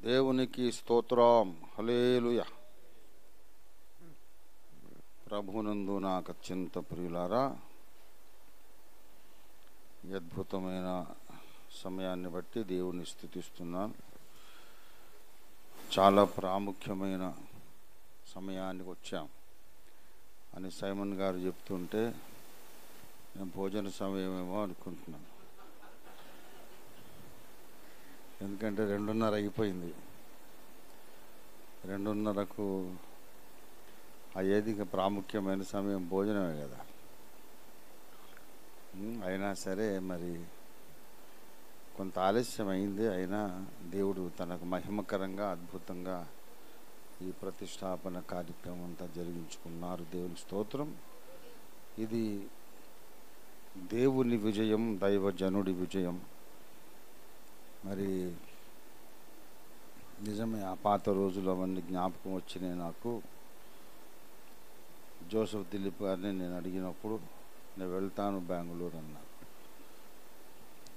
దేవునికి స్తోత్రం. హల్లెలూయా. ప్రభునందు నాకు అత్యంత ప్రియులారా, ఈ అద్భుతమైన సమయాన్ని బట్టి దేవుని స్తుతిస్తున్నాను. చాలా ప్రాముఖ్యమైన సమయానికి వచ్చాం అని సైమన్ గారు చెప్తుంటే నేను భోజన సమయమేమో అనుకుంటున్నాను. ఎందుకంటే 2:30 అయిపోయింది. 2:30కు అయ్యేది ప్రాముఖ్యమైన సమయం భోజనమే కదా. అయినా సరే మరి కొంత ఆలస్యం అయింది. అయినా దేవుడు తనకు మహిమకరంగా అద్భుతంగా ఈ ప్రతిష్టాపన కార్యక్రమం అంతా జరిగించుకున్నారు. దేవుని స్తోత్రం. ఇది దేవుని విజయం, దైవజనుడి విజయం. మరి నిజమే, ఆ పాత రోజులు అవన్నీ జ్ఞాపకం వచ్చినాయి నాకు. జోసెఫ్ దిలీప్ గారిని నేను అడిగినప్పుడు నేను వెళ్తాను బెంగళూరు అన్నారు.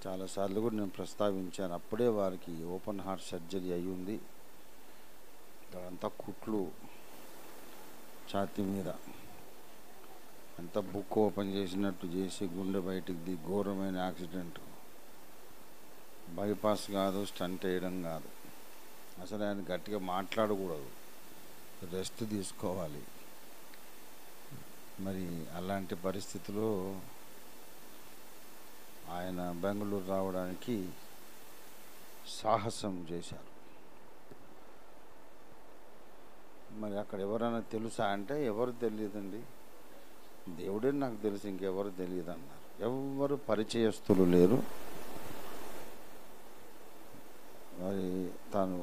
చాలాసార్లు కూడా నేను ప్రస్తావించాను. అప్పుడే వారికి ఓపెన్ హార్ట్ సర్జరీ అయి ఉంది. అదంతా కుట్లు ఛాతీ మీద అంతా బుక్ ఓపెన్ చేసినట్టు చేసి గుండె బయటికి దిగి ఘోరమైన యాక్సిడెంట్. బైపాస్ కాదు, స్టంట్ వేయడం కాదు. అసలు ఆయన గట్టిగా మాట్లాడకూడదు, రెస్ట్ తీసుకోవాలి. మరి అలాంటి పరిస్థితిలో ఆయన బెంగళూరు రావడానికి సాహసం చేశారు. మరి అక్కడ ఎవరైనా తెలుసా అంటే ఎవరు తెలియదండి. దేవుడే నాకు తెలుసు, ఇంకెవరు తెలియదు అన్నారు. ఎవరు పరిచయస్తులు లేరు. మరి తాను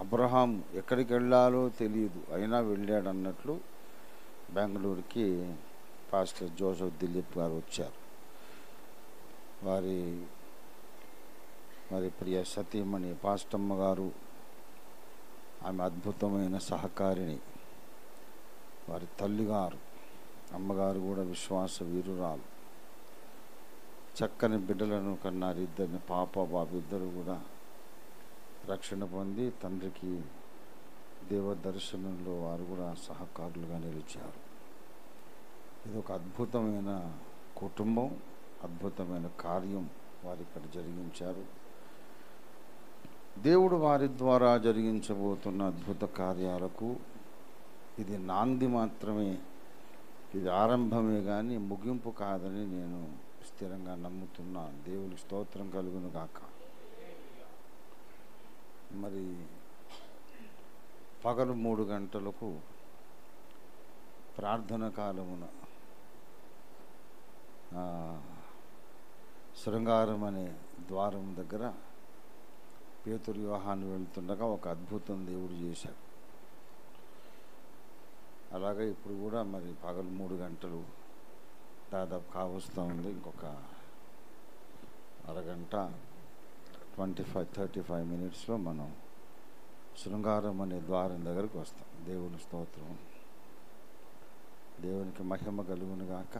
అబ్రహాం ఎక్కడికి వెళ్ళాలో తెలియదు, అయినా వెళ్ళాడు అన్నట్లు బెంగళూరుకి పాస్టర్ జోసెఫ్ దిలీప్ గారు వచ్చారు. మరి ప్రియ సతీమణి పాస్టమ్మ గారు, ఆమె అద్భుతమైన సహకారిణి. వారి తల్లిగారు, అమ్మగారు కూడా విశ్వాస వీరురాలు. చక్కని బిడ్డలను కన్నారు. ఇద్దరిని, పాప బాబు ఇద్దరు కూడా రక్షణ పొంది తండ్రికి దేవ దర్శనంలో వారు కూడా సహకారులుగా నిలిచారు. ఇది ఒక అద్భుతమైన కుటుంబం, అద్భుతమైన కార్యం వారి ఇక్కడ జరిగించారు. దేవుడు వారి ద్వారా జరిగించబోతున్న అద్భుత కార్యాలకు ఇది నాంది మాత్రమే, ఇది ఆరంభమే కానీ ముగింపు కాదని నేను స్థిరంగా నమ్ముతున్నాను. దేవుని స్తోత్రం కలుగును గాక. మరి పగలు 3 గంటలకు ప్రార్థన కాలమున శృంగారం అనే ద్వారం దగ్గర పేతురు యోహాను వెళ్తుండగా ఒక అద్భుతం దేవుడు చేశాడు. అలాగే ఇప్పుడు కూడా మరి పగలు 3 గంటలు దాదాపు కావస్తూ ఉంది. ఇంకొక అరగంట 35 మినిట్స్లో మనం శృంగారం అనే ద్వారం దగ్గరికి వస్తాం. దేవుని స్తోత్రం. దేవునికి మహిమ కలుగును గాక.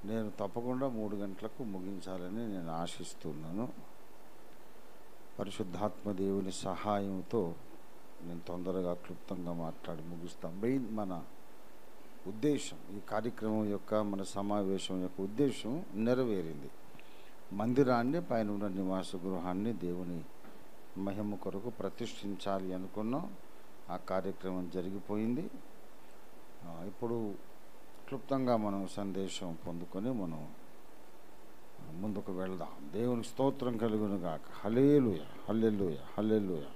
నేను తప్పకుండా 3 గంటలకు ముగించాలని నేను ఆశిస్తున్నాను. పరిశుద్ధాత్మ దేవుని సహాయంతో నేను తొందరగా క్లుప్తంగా మాట్లాడి ముగిస్తాం. మెయిన్ మన ఉద్దేశం, ఈ కార్యక్రమం యొక్క, మన సమావేశం యొక్క ఉద్దేశం నెరవేరింది. మందిరాన్ని, పైన ఉన్న నివాస గృహాన్ని దేవుని మహిమ కొరకు ప్రతిష్ఠించాలి అనుకున్నాం. ఆ కార్యక్రమం జరిగిపోయింది. ఇప్పుడు క్లుప్తంగా మనం సందేశం పొందుకొని మనం ముందుకు వెళ్దాం. దేవుని స్తోత్రం కలుగును గాక. హల్లెలూయా, హల్లెలూయా, హల్లెలూయా.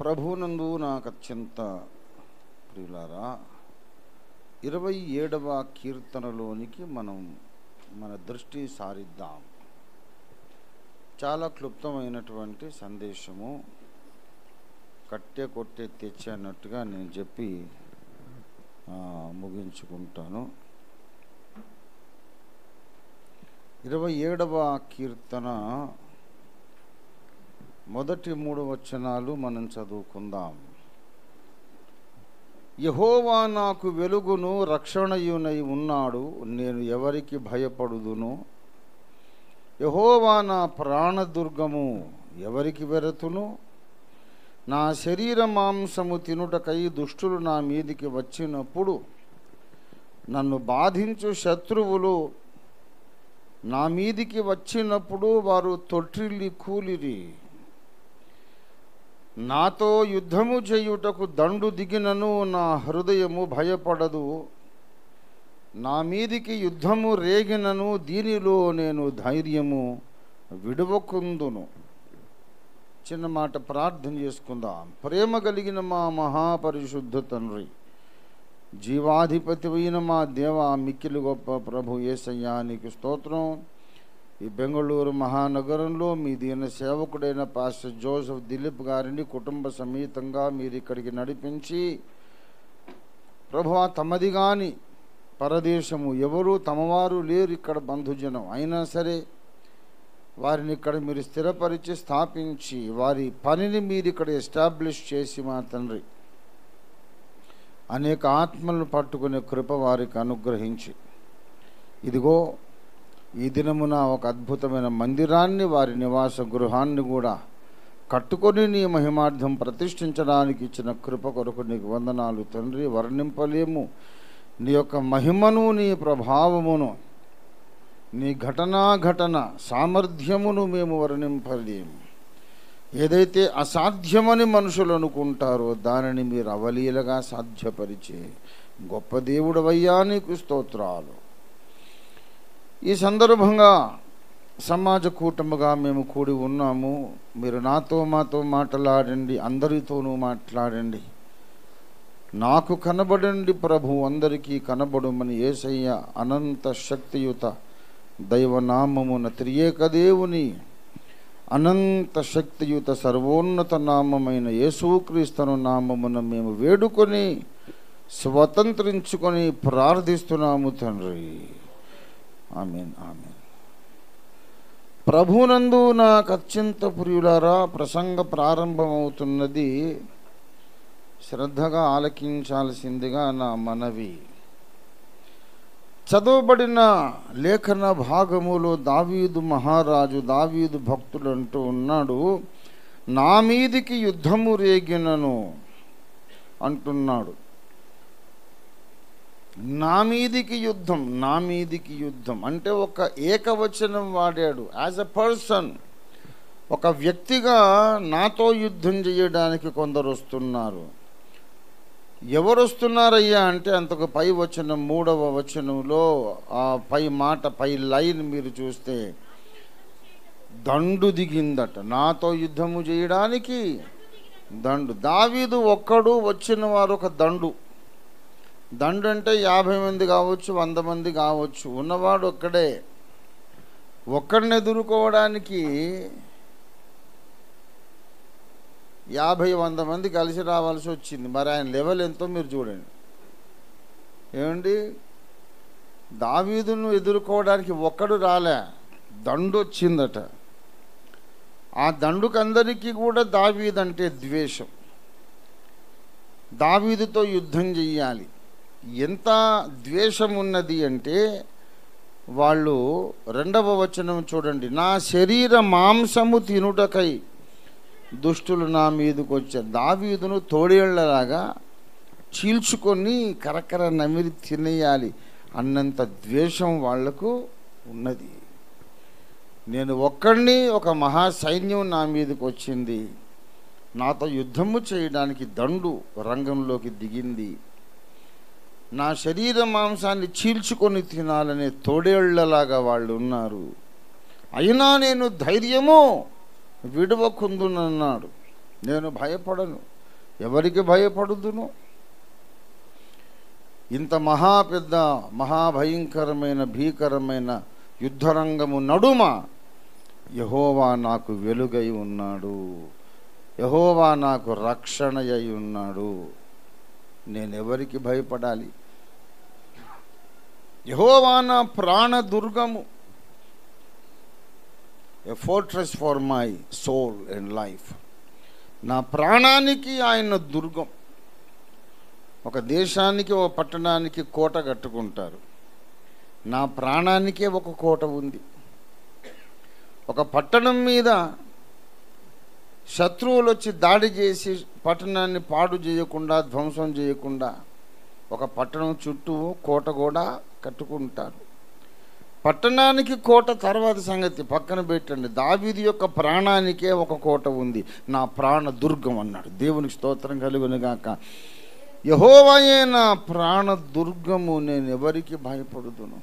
ప్రభువునందు నాకు అత్యంత ప్రియులారా, 27వ కీర్తనలోనికి మన దృష్టి సారిద్దాం. చాలా క్లుప్తమైనటువంటి సందేశము, కట్టె కొట్టే తెచ్చే అన్నట్టుగా నేను చెప్పి ముగించుకుంటాను. 27వ కీర్తన మొదటి 3 వచనాలు మనం చదువుకుందాం. యెహోవా నాకు వెలుగును రక్షణయునై ఉన్నాడు, నేను ఎవరికి భయపడుదును? యెహోవా నా ప్రాణదుర్గము, ఎవరికి వెరతును? నా శరీర మాంసము తినుటకై దుష్టులు నా మీదికి వచ్చినప్పుడు, నన్ను బాధించు శత్రువులు నా మీదికి వచ్చినప్పుడు వారు తొట్టిల్లి కూలిరి. నాతో యుద్ధము చేయుటకు దండు దిగినను నా హృదయము భయపడదు. నా మీదికి యుద్ధము రేగినను దీనిలో నేను ధైర్యము విడువకుందును. చిన్న మాట ప్రార్థన చేసుకుందాం. ప్రేమ కలిగిన మా మహాపరిశుద్ధ తండ్రి, జీవాధిపతి అయిన మా దేవ, మిక్కిలి గొప్ప ప్రభు యేసయ్యా, నీకు స్తోత్రం. ఈ బెంగళూరు మహానగరంలో మీ దీన సేవకుడైన పాస్టర్ జోసెఫ్ దిలీప్ గారిని కుటుంబ సమేతంగా మీరు ఇక్కడికి నడిపించి, ప్రభువా, తమది గాని పరదేశము ఎవరు తమవారు లేరు ఇక్కడ బంధుజనం, అయినా సరే వారిని ఇక్కడ మీరు స్థిరపరిచి స్థాపించి వారి పనిని మీరు ఇక్కడ ఎస్టాబ్లిష్ చేసి మా తండ్రి అనేక ఆత్మలను పట్టుకునే కృప వారికి అనుగ్రహించి, ఇదిగో ఈ దినమున ఒక అద్భుతమైన మందిరాన్ని, వారి నివాస గృహాన్ని కూడా కట్టుకొని నీ మహిమార్థం ప్రతిష్ఠించడానికి ఇచ్చిన కృప కొరకు నీకు వందనాలు తండ్రి. వర్ణింపలేము నీ యొక్క మహిమను, నీ ప్రభావమును, నీ ఘటన సామర్థ్యమును మేము వర్ణింపలేము. ఏదైతే అసాధ్యమని మనుషులు అనుకుంటారో దానిని మీరు అవలీలగా సాధ్యపరిచే గొప్ప దేవుడవయ్యా, నీకు స్తోత్రాలు. ఈ సందర్భంగా సమాజ కూటముగా మేము కూడి ఉన్నాము. మీరు మాతో మాట్లాడండి, అందరితోనూ మాట్లాడండి. నాకు కనబడండి ప్రభు, అందరికీ కనబడుమని యేసయ్య అనంత శక్తియుత దైవనామమున త్రియేక దేవుని అనంత శక్తియుత సర్వోన్నత నామమైన యేసుక్రీస్తును నామమున మేము వేడుకొని స్వతంత్రించుకొని ప్రార్థిస్తున్నాము తండ్రి. ఆమేన్, ఆమేన్. ప్రభునందు నాకు అత్యంత ప్రియులారా, ప్రసంగ ప్రారంభమవుతున్నది. శ్రద్ధగా ఆలకించాల్సిందిగా నా మనవి. చదవబడిన లేఖన భాగములో దావీదు మహారాజు, దావీదు భక్తుడు అంటూ ఉన్నాడు, నా మీదికి యుద్ధము రేగినను అంటున్నాడు. నా మీదికి యుద్ధం అంటే ఒక ఏకవచనం వాడాడు. యాజ్ ఎ పర్సన్, ఒక వ్యక్తిగా నాతో యుద్ధం చేయడానికి కొందరు వస్తున్నారు. ఎవరు వస్తున్నారయ్యా అంటే అంతకు పై వచనం, 3వ వచనంలో ఆ పై మాట, పై లైన్ మీరు చూస్తే దండు దిగిందట. నాతో యుద్ధము చేయడానికి దండు. దావీదు ఒక్కడు, వచ్చిన వారు ఒక దండు. దండు అంటే 50 మంది కావచ్చు, 100 మంది కావచ్చు, ఉన్నవాడు ఒక్కడే. ఒక్కడిని ఎదుర్కోవడానికి 50-100 మంది కలిసి రావాల్సి వచ్చింది. మరి ఆయన లెవెల్ ఎంతో మీరు చూడండి. ఏమండి, దావీదును ఎదుర్కోవడానికి ఒక్కడు రాలే, దండు వచ్చిందట. ఆ దండుకందరికీ కూడా దావీదంటే ద్వేషం. దావీదుతో యుద్ధం చెయ్యాలి. ఎంత ద్వేషం ఉన్నది అంటే వాళ్ళు 2వ వచనం చూడండి, నా శరీర మాంసము తినుటకై దుష్టులు నా మీదకి వచ్చారు. దావీదును తోడేళ్లలాగా చీల్చుకొని కరకర నమిరి తినేయాలి అన్నంత ద్వేషం వాళ్లకు ఉన్నది. నేను ఒక్కడిని, ఒక మహా సైన్యం నా మీదకి వచ్చింది, నాతో యుద్ధము చేయడానికి దండు రంగంలోకి దిగింది. నా శరీర మాంసాన్ని చీల్చుకొని తినాలనే తోడేళ్లలాగా వాళ్ళు ఉన్నారు. అయినా నేను ధైర్యము విడవకుందునన్నాడు. నేను భయపడను. ఎవరికి భయపడుదును? ఇంత పెద్ద మహాభయంకరమైన భీకరమైన యుద్ధరంగము నడుమ యెహోవా నాకు వెలుగై ఉన్నాడు, యెహోవా నాకు రక్షణ అయి ఉన్నాడు. నేనెవరికి భయపడాలి? యెహోవా నా ప్రాణదుర్గము, a fortress for my soul and life. నా ప్రాణానికి ఆయన దుర్గం. ఒక దేశానికి, ఒక పట్టణానికి కోట కట్టుకుంటారు. నా ప్రాణానికే ఒక కోట ఉంది. ఒక పట్టణం మీద శత్రువులు వచ్చి దాడి చేసి పట్టణాన్ని పాడు చేయకుండా, ధ్వంసం చేయకుండా ఒక పట్టణం చుట్టూ కోట కూడా కట్టుకుంటారు. పట్టణానికి కోట తర్వాత సంగతి పక్కన పెట్టండి. దావీదు యొక్క ప్రాణానికే ఒక కోట ఉంది. నా ప్రాణ దుర్గం అన్నాడు. దేవునికి స్తోత్రం కలుగునుగాక. యెహోవాయే నా ప్రాణ దుర్గము, నేను ఎవరికి భయపడుదును.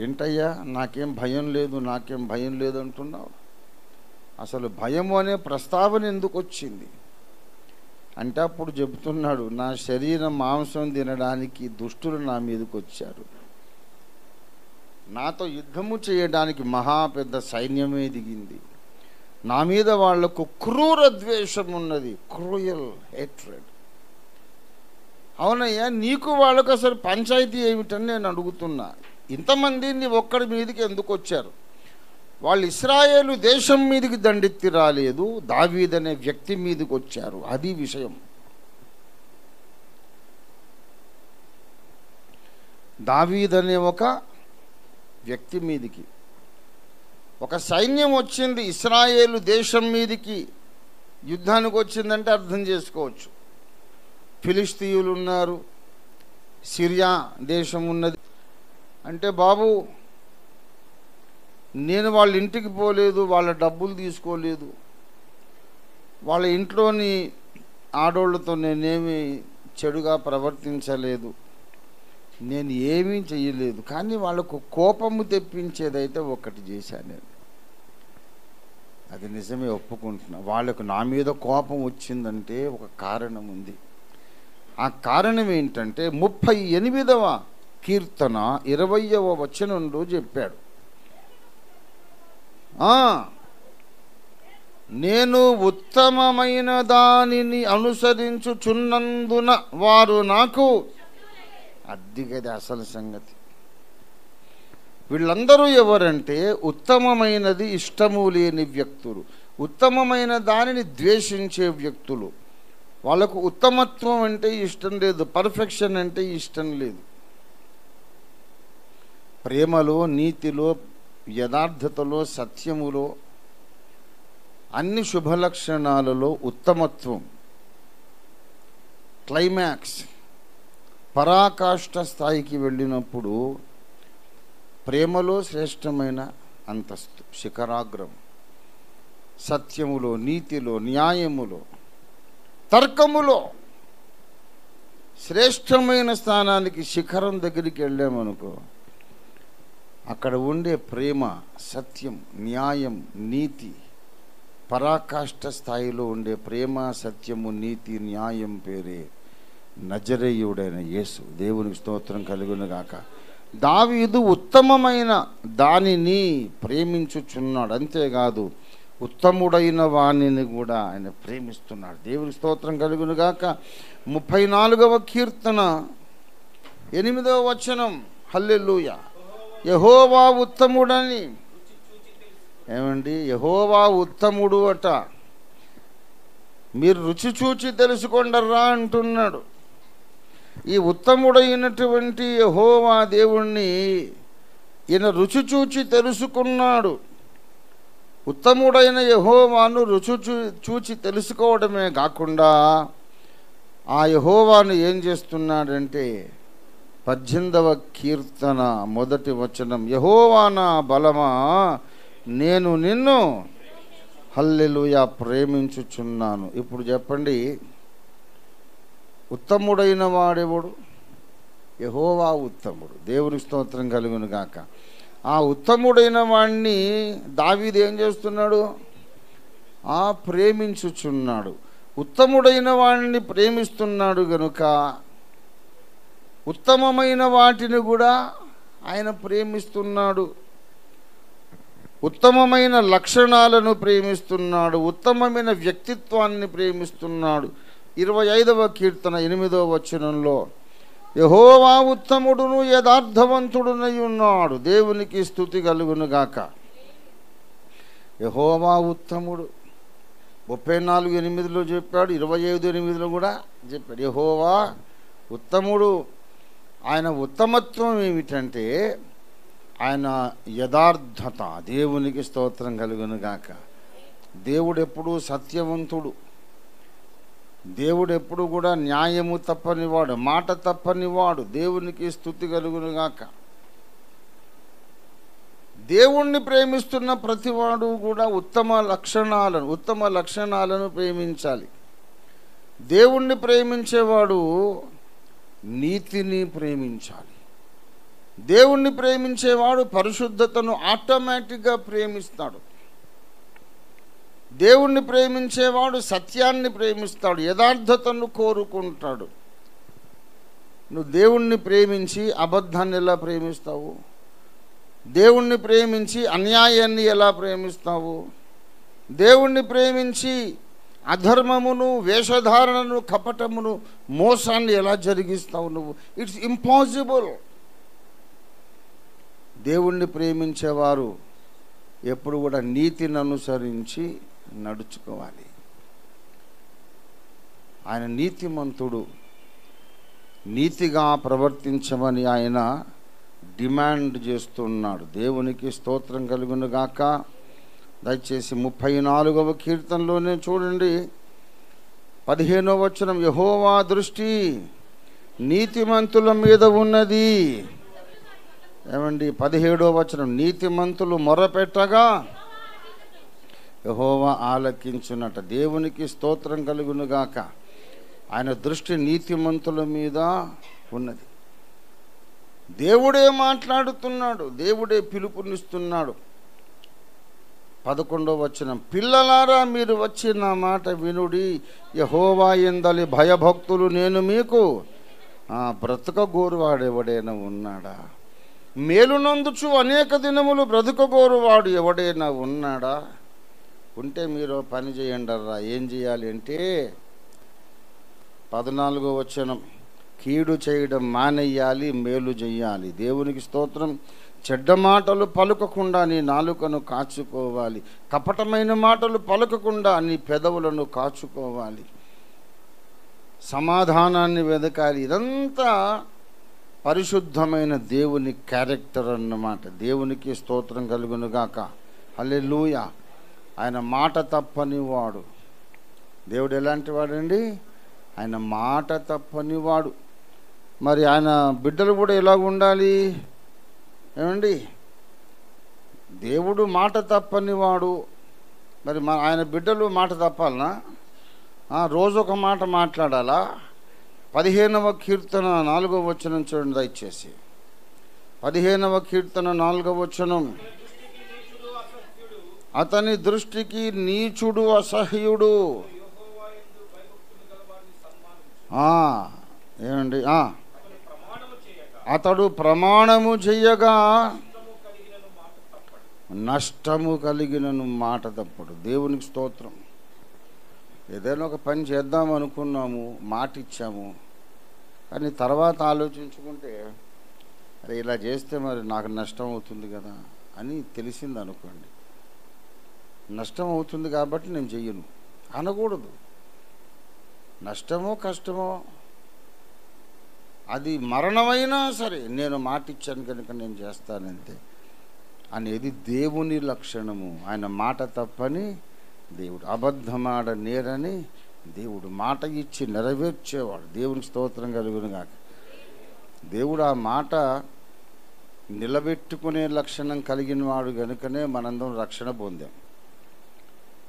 ఏంటయ్యా నాకేం భయం లేదు, నాకేం భయం లేదు అంటున్నావు? అసలు భయము అనే ప్రస్తావన ఎందుకు వచ్చింది అంటే అప్పుడు చెబుతున్నాడు, నా శరీరం మాంసం తినడానికి దుష్టులు నా మీదకి వచ్చారు, నాతో యుద్ధము చేయడానికి మహా పెద్ద సైన్యమే దిగింది, నా మీద వాళ్లకు క్రూర ద్వేషం ఉన్నది, క్రూయల్ హేట్రెడ్. అవునయ్యా, నీకు వాళ్ళకు అసలు పంచాయతీ ఏమిటని నేను అడుగుతున్నా. ఇంతమంది నీ ఒక్కడి మీదకి ఎందుకు వచ్చారు? వాళ్ళు ఇశ్రాయేలు దేశం మీదకి దండెత్తి రాలేదు, దావీదు అనే వ్యక్తి మీదకి వచ్చారు. అది విషయం. దావీదు అనే ఒక వ్యక్తి మీదికి ఒక సైన్యం వచ్చింది. ఇశ్రాయేలు దేశం మీదికి యుద్ధానికి వచ్చిందంటే అర్థం చేసుకోవచ్చు. ఫిలిస్తీయులు ఉన్నారు, సిరియా దేశం ఉన్నది. అంటే బాబు, నేను వాళ్ళ ఇంటికి పోలేదు, వాళ్ళ డబ్బులు తీసుకోలేదు, వాళ్ళ ఇంట్లోని ఆడోళ్ళతో నేనేమి చెడుగా ప్రవర్తించలేదు, నేను ఏమీ చెయ్యలేదు, కానీ వాళ్ళకు కోపము తెప్పించేదైతే ఒకటి చేశాను నేను. అది నిజమే, ఒప్పుకుంటున్నా. వాళ్ళకు నా మీద కోపం వచ్చిందంటే ఒక కారణం ఉంది. ఆ కారణం ఏంటంటే 38వ కీర్తన 20వ వచనంలో చెప్పాడు, నేను ఉత్తమమైన దానిని అనుసరించుచున్నందున వారు నాకు, అద్దిగది అసలు సంగతి. వీళ్ళందరూ ఎవరంటే ఉత్తమమైనది ఇష్టము లేని వ్యక్తులు, ఉత్తమమైన దానిని ద్వేషించే వ్యక్తులు. వాళ్ళకు ఉత్తమత్వం అంటే ఇష్టం లేదు, పర్ఫెక్షన్ అంటే ఇష్టం లేదు. ప్రేమలో, నీతిలో, యథార్థతలో, సత్యములో, అన్ని శుభలక్షణాలలో ఉత్తమత్వం, క్లైమాక్స్, పరాకాష్ఠ స్థాయికి వెళ్ళినప్పుడు ప్రేమలో శ్రేష్టమైన అంతస్తు, శిఖరాగ్రం, సత్యములో, నీతిలో, న్యాయములో, తర్కములో శ్రేష్టమైన స్థానానికి, శిఖరం దగ్గరికి వెళ్ళామనుకో, అక్కడ ఉండే ప్రేమ, సత్యం, న్యాయం, నీతి, పరాకాష్ఠ స్థాయిలో ఉండే ప్రేమ, సత్యము, నీతి, న్యాయం పేరే నజరేయుడైన యేసు. దేవునికి స్తోత్రం కలుగునుగాక. దావీదు ఉత్తమమైన దానిని ప్రేమించుచున్నాడు, అంతేకాదు ఉత్తముడైన వాణిని కూడా ఆయన ప్రేమిస్తున్నాడు. దేవునికి స్తోత్రం కలుగునుగాక. 34వ కీర్తన 8వ వచనం, హల్లెలూయా. యెహోవా ఉత్తముడని, ఏమండి, యెహోవా ఉత్తముడు అట, మీరు రుచి చూచి తెలుసుకొండర్రా అంటున్నాడు. ఈ ఉత్తముడైనటువంటి యెహోవా దేవుణ్ణి ఈయన రుచి చూచి తెలుసుకున్నాడు. ఉత్తముడైన యెహోవాను రుచి చూచి తెలుసుకోవడమే కాకుండా ఆ యెహోవాను ఏం చేస్తున్నాడంటే 18వ కీర్తన 1వ వచనం, యెహోవా నా బలమా, నేను నిన్ను హల్లెలూయా ప్రేమించుచున్నాను. ఇప్పుడు చెప్పండి, ఉత్తముడైన వాడెవడు? యెహోవా ఉత్తముడు. దేవుని స్తోత్రం కలుగును గాక. ఆ ఉత్తముడైన వాడిని దావీదు ఏం చేస్తున్నాడు? ప్రేమించుచున్నాడు. ఉత్తముడైన వాడిని ప్రేమిస్తున్నాడు గనుక ఉత్తమమైన వాటిని కూడా ఆయన ప్రేమిస్తున్నాడు. ఉత్తమమైన లక్షణాలను ప్రేమిస్తున్నాడు, ఉత్తమమైన వ్యక్తిత్వాన్ని ప్రేమిస్తున్నాడు. 25వ కీర్తన 8వ వచనంలో, యెహోవా ఉత్తముడును యథార్థవంతుడునై ఉన్నాడు. దేవునికి స్తుతి కలుగునుగాక. యెహోవా ఉత్తముడు 34:8లో చెప్పాడు, 25:8లో కూడా చెప్పాడు. యెహోవా ఉత్తముడు. ఆయన ఉత్తమత్వం ఏమిటంటే ఆయన యథార్థత. దేవునికి స్తోత్రం కలుగును గాక. దేవుడు ఎప్పుడూ సత్యవంతుడు. దేవుడు ఎప్పుడు కూడా న్యాయము తప్పనివాడు, మాట తప్పనివాడు. దేవునికి స్తుతి కలుగును గాక. దేవుణ్ణి ప్రేమిస్తున్న ప్రతివాడు కూడా ఉత్తమ లక్షణాలను ప్రేమించాలి. దేవుణ్ణి ప్రేమించేవాడు నీతిని ప్రేమించాలి. దేవుణ్ణి ప్రేమించేవాడు పరిశుద్ధతను ఆటోమేటిక్గా ప్రేమిస్తాడు. దేవుణ్ణి ప్రేమించేవాడు సత్యాన్ని ప్రేమిస్తాడు, యథార్థతను కోరుకుంటాడు. నువ్వు దేవుణ్ణి ప్రేమించి అబద్ధాన్ని ఎలా ప్రేమిస్తావు? దేవుణ్ణి ప్రేమించి అన్యాయాన్ని ఎలా ప్రేమిస్తావు? దేవుణ్ణి ప్రేమించి అధర్మమును, వేషధారణను, కపటమును, మోసాన్ని ఎలా జరిగిస్తావు నువ్వు? It's impossible. దేవుణ్ణి ప్రేమించేవారు ఎప్పుడు కూడా నీతిని అనుసరించి నడుచుకోవాలి. ఆయన నీతిమంతుడు. నీతిగా ప్రవర్తించమని ఆయన డిమాండ్ చేస్తున్నాడు. దేవునికి స్తోత్రం కలుగును గాక. దయచేసి 34వ కీర్తనలోనే చూడండి, 15వ వచనం, యెహోవా దృష్టి నీతిమంతుల మీద ఉన్నది. ఏమండి 17వ వచనం, నీతిమంతులు మొరపెట్టగా యెహోవా ఆలకించునట. దేవునికి స్తోత్రం కలుగును గాక. ఆయన దృష్టి నీతిమంతుల మీద ఉన్నది. దేవుడే మాట్లాడుతున్నాడు, దేవుడే పిలుపునిస్తున్నాడు. 11వ వచనం, పిల్లలారా మీరు వచ్చి నా మాట వినుడి, యెహోవా యందలి భయభక్తులు నేను మీకు. బ్రతకగోరువాడెవడైనా ఉన్నాడా? మేలునందుచు అనేక దినములు బ్రతకగోరువాడు ఎవడైనా ఉన్నాడా? ఉంటే మీరు పని చేయండి రా. ఏం చేయాలి అంటే 14వ వచనం, కీడు చేయడం మానేయాలి, మేలు చేయాలి. దేవునికి స్తోత్రం. చెడ్డ మాటలు పలుకకుండా నీ నాలుకను కాచుకోవాలి. కపటమైన మాటలు పలుకకుండా నీ పెదవులను కాచుకోవాలి. సమాధానాన్ని వెదకాలి. ఇదంతా పరిశుద్ధమైన దేవుని క్యారెక్టర్ అన్నమాట. దేవునికి స్తోత్రం కలుగును గాక. హల్లెలూయా. ఆయన మాట తప్పని వాడు. దేవుడు ఎలాంటి వాడండి? ఆయన మాట తప్పని వాడు. మరి ఆయన బిడ్డలు కూడా ఎలాగ ఉండాలి? ఏమండి, దేవుడు మాట తప్పని వాడు. మరి ఆయన బిడ్డలు మాట తప్పాలనా? రోజు ఒక మాట మాట్లాడాలా? 15వ కీర్తన 4వ వచనం చూడండి దయచేసి. 15వ కీర్తన 4వ వచనం, అతని దృష్టికి నీచుడు అసహ్యుడు. ఏమండి, అతడు ప్రమాణము చెయ్యగా నష్టము కలిగినను మాట తప్పడు. దేవునికి స్తోత్రం. ఏదైనా ఒక పని చేద్దాం అనుకున్నాము, మాట ఇచ్చాము, కానీ తర్వాత ఆలోచించుకుంటే అరే ఇలా చేస్తే మరి నాకు నష్టం అవుతుంది కదా అని తెలిసింది అనుకోండి. నష్టం అవుతుంది కాబట్టి నేను చెయ్యను అనకూడదు. నష్టమో కష్టమో అది మరణమైనా సరే నేను మాట ఇచ్చాను కనుక నేను చేస్తానంతే అనేది దేవుని లక్షణము. ఆయన మాట తప్పని దేవుడు, అబద్ధమాడ నేరని దేవుడు, మాట ఇచ్చి నెరవేర్చేవాడు. దేవునికి స్తోత్రం కలుగును గాక. దేవుడు ఆ మాట నిలబెట్టుకునే లక్షణం కలిగిన వాడు కనుకనే మనందరం రక్షణ పొందాం.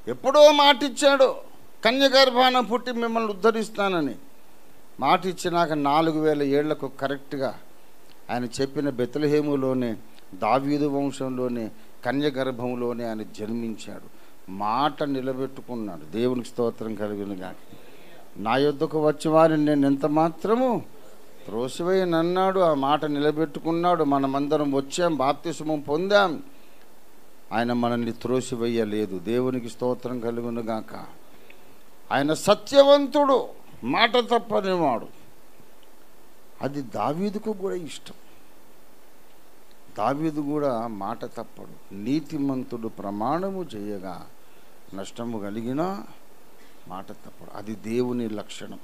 ఎప్పుడో మాట ఇచ్చాడు, కన్యగర్భాన పుట్టి మిమ్మల్ని ఉద్ధరిస్తానని మాట ఇచ్చినాక 4000 ఏళ్లకు కరెక్ట్గా ఆయన చెప్పిన బెత్లెహేములోనే, దావీదు వంశంలోనే, కన్యగర్భంలోనే ఆయన జన్మించాడు. మాట నిలబెట్టుకున్నాడు. దేవునికి స్తోత్రం కలుగును గాక. నా యొద్దకు వచ్చి వారిని నేను ఎంత మాత్రము త్రోసివేయనన్నాడు. ఆ మాట నిలబెట్టుకున్నాడు. మనమందరం వచ్చాం, బాప్తిస్మం పొందాం. ఆయన మనల్ని త్రోసివేయలేదు. దేవునికి స్తోత్రం కలుగును గాక. ఆయన సత్యవంతుడు, మాట తప్పనివాడు. అది దావీదుకు కూడా ఇష్టం. దావీదు కూడా మాట తప్పడు. నీతిమంతుడు ప్రమాణము చేయగా నష్టము కలిగినా మాట తప్పడు. అది దేవుని లక్షణం.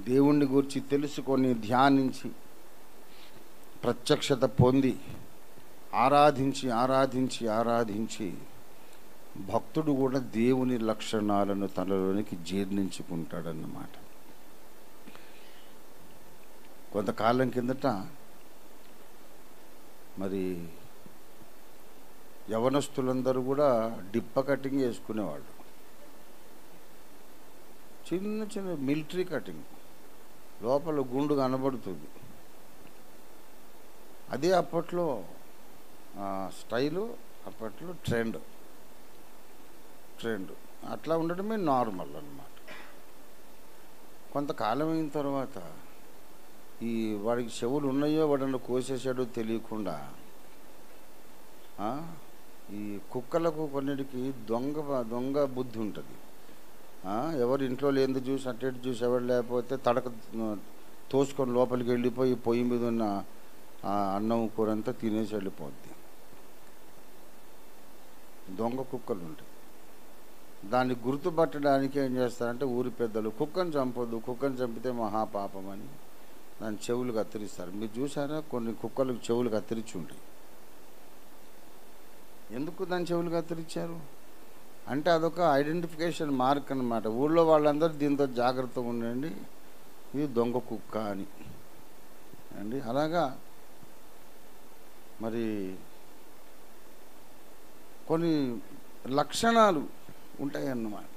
దేవుణ్ణి గురించి తెలుసుకొని ధ్యానించి ప్రత్యక్షత పొంది ఆరాధించి ఆరాధించి ఆరాధించి భక్తుడు కూడా దేవుని లక్షణాలను తనలోనికి జీర్ణించుకుంటాడన్నమాట. కొంతకాలం కిందట మరి యవనస్తులందరూ కూడా డిప్ప కటింగ్ వేసుకునేవాళ్ళు. చిన్న చిన్న మిలిటరీ కటింగ్, లోపల గుండు కనబడుతుంది. అదే అప్పట్లో స్టైలు, అప్పట్లో ట్రెండ్ అట్లా ఉండడమే నార్మల్ అన్నమాట. కొంతకాలం అయిన తర్వాత ఈ వాడికి చెవులు ఉన్నాయో వాడన్నా కోసేసాడో తెలియకుండా ఈ కుక్కలకు కొన్నిటికి దొంగ బుద్ధి ఉంటుంది. ఎవరు ఇంట్లో లేనిది చూసి అట్టేటి చూసి ఎవరు లేకపోతే తడక తోసుకొని లోపలికి వెళ్ళిపోయి పొయ్యి మీద ఉన్న అన్నం కూరంతా తినేసి వెళ్ళిపోద్ది. దొంగ కుక్కలు ఉంటాయి. దాన్ని గుర్తుపట్టడానికి ఏం చేస్తారంటే ఊరి పెద్దలు కుక్కను చంపొద్దు, కుక్కను చంపితే మహాపాపం అని దాని చెవులు కత్తిరిస్తారు. మీరు చూసారా? కొన్ని కుక్కలకు చెవులు కత్తిరించి ఉంటాయి. ఎందుకు దాని చెవులు కత్తిరించారు అంటే అదొక ఐడెంటిఫికేషన్ మార్క్ అన్నమాట. ఊళ్ళో వాళ్ళందరూ దీంతో జాగ్రత్తగా ఉండండి, ఇది దొంగ కుక్క అని అండి. అలాగా మరి కొన్ని లక్షణాలు ఉంటాయన్నమాట.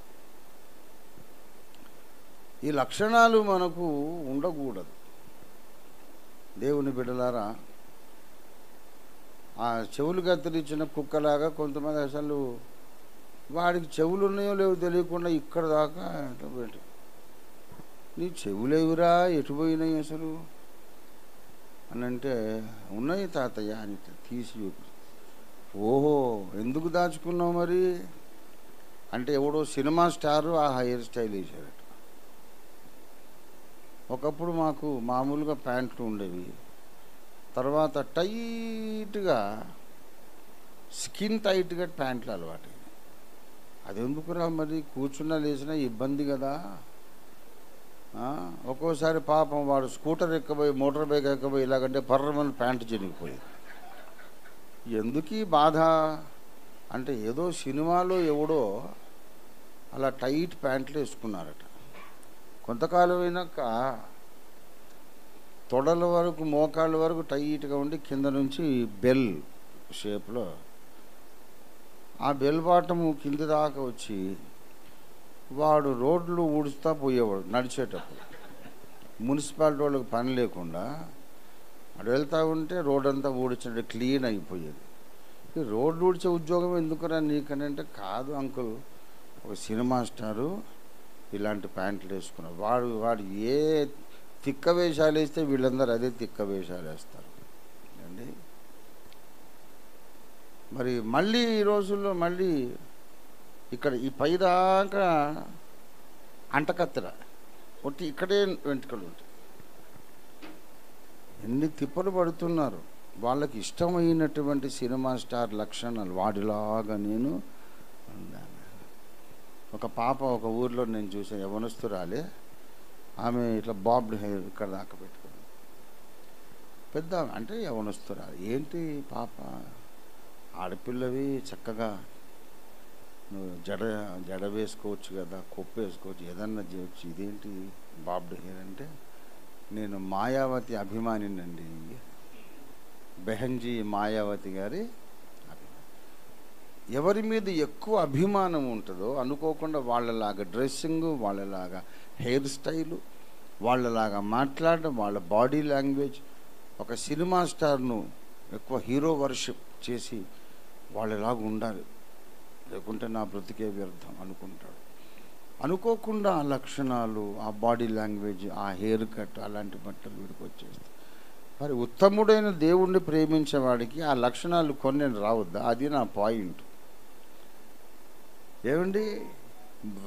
ఈ లక్షణాలు మనకు ఉండకూడదు. దేవుని బిడ్డలారా, ఆ చెవులు కత్తిరించిన కుక్కలాగా కొంతమంది అసలు వాడికి చెవులు ఉన్నాయో లేవో తెలియకుండా ఇక్కడ దాకా పెట్టి, నీ చెవులేవురా ఎటు పోయినాయి అసలు అని అంటే, ఉన్నాయి తాతయ్య అని తీసి చూపి, ఓహో ఎందుకు దాచుకున్నావు మరి అంటే ఎవడో సినిమా స్టారు ఆ హెయిర్ స్టైల్ వేసారట. ఒకప్పుడు మాకు మామూలుగా ప్యాంట్లు ఉండేవి, తర్వాత టైట్గా స్కిన్ టైట్గా ప్యాంట్లు అలవాటు. అది ఎందుకురా మరి, కూర్చున్నా లేచినా ఇబ్బంది కదా. ఒక్కోసారి పాపం వాడు స్కూటర్ ఎక్కబోయి మోటార్ బైక్ ఎక్కబోయి ఇలాగంటే పర్రమని ప్యాంటు చినిగిపోయేది. ఎందుకు ఈ బాధ అంటే ఏదో సినిమాలో ఎవడో అలా టైట్ ప్యాంట్లు వేసుకున్నారట. కొంతకాలం అయినాక తొడల వరకు మోకాళ్ళ వరకు టైట్గా ఉండి కింద నుంచి బెల్ షేప్లో ఆ బెల్ బాటము కింద దాకా వచ్చి వాడు రోడ్లు ఊడుస్తా పోయేవాడు నడిచేటప్పుడు. మున్సిపాలిటీ వాళ్ళకి పని లేకుండా అటు వెళ్తూ ఉంటే రోడ్ అంతా ఊడ్చినట్టు క్లీన్ అయిపోయేది. ఈ రోడ్లు ఊడ్చే ఉద్యోగం ఎందుకురా నీకని అంటే, కాదు అంకుల్, ఒక సినిమా స్టారు ఇలాంటి ప్యాంట్లు వేసుకున్నాడు. వాడు ఏ తిక్క వేషాలు వేస్తే వీళ్ళందరూ అదే తిక్క వేషాలు వేస్తారు అండి. మరి మళ్ళీ ఈ రోజుల్లో మళ్ళీ ఇక్కడ ఈ పైదాకా అంటకత్తెర ఒట్టి ఇక్కడే వెంట్రుకలు ఉంటాయి. ఎన్ని తిప్పలు పడుతున్నారు. వాళ్ళకి ఇష్టమైనటువంటి సినిమా స్టార్ లక్షణాలు వాడిలాగా నేను ఉన్నాను. ఒక పాప ఒక ఊర్లో నేను చూసాను, యవనస్తురాలే, ఆమె ఇట్లా బాబ్డ్ హెయిర్ ఇక్కడ దాకా పెట్టుకుంది. పెద్ద అంటే యవనస్తురాలు. ఏంటి పాప, ఆడపిల్లవి చక్కగా నువ్వు జడ వేసుకోవచ్చు కదా, కొప్పు వేసుకోవచ్చు, ఏదన్నా చేయొచ్చు, ఇదేంటి బాబ్డ్ హెయిర్ అంటే, నేను మాయావతి అభిమానినండి, బెహన్జీ మాయావతి గారి అభిమాని. ఎవరి మీద ఎక్కువ అభిమానం ఉంటుందో అనుకోకుండా వాళ్ళలాగా డ్రెస్సింగు, వాళ్ళలాగా హెయిర్ స్టైలు, వాళ్ళలాగా మాట్లాడడం, వాళ్ళ బాడీ లాంగ్వేజ్, ఒక సినిమా స్టార్ను ఎక్కువ హీరో వర్షిప్ చేసి వాళ్ళలాగా ఉండాలి, లేకుంటే నా బ్రతికే వ్యర్థం అనుకుంటాడు. అనుకోకుండా ఆ లక్షణాలు, ఆ బాడీ లాంగ్వేజ్, ఆ హెయిర్ కట్, అలాంటి బట్టలు వీడికి వచ్చేస్తాయి. మరి ఉత్తముడైన దేవుణ్ణి ప్రేమించేవాడికి ఆ లక్షణాలు కొన్ని రావద్దా? అది నా పాయింట్. ఏమండి,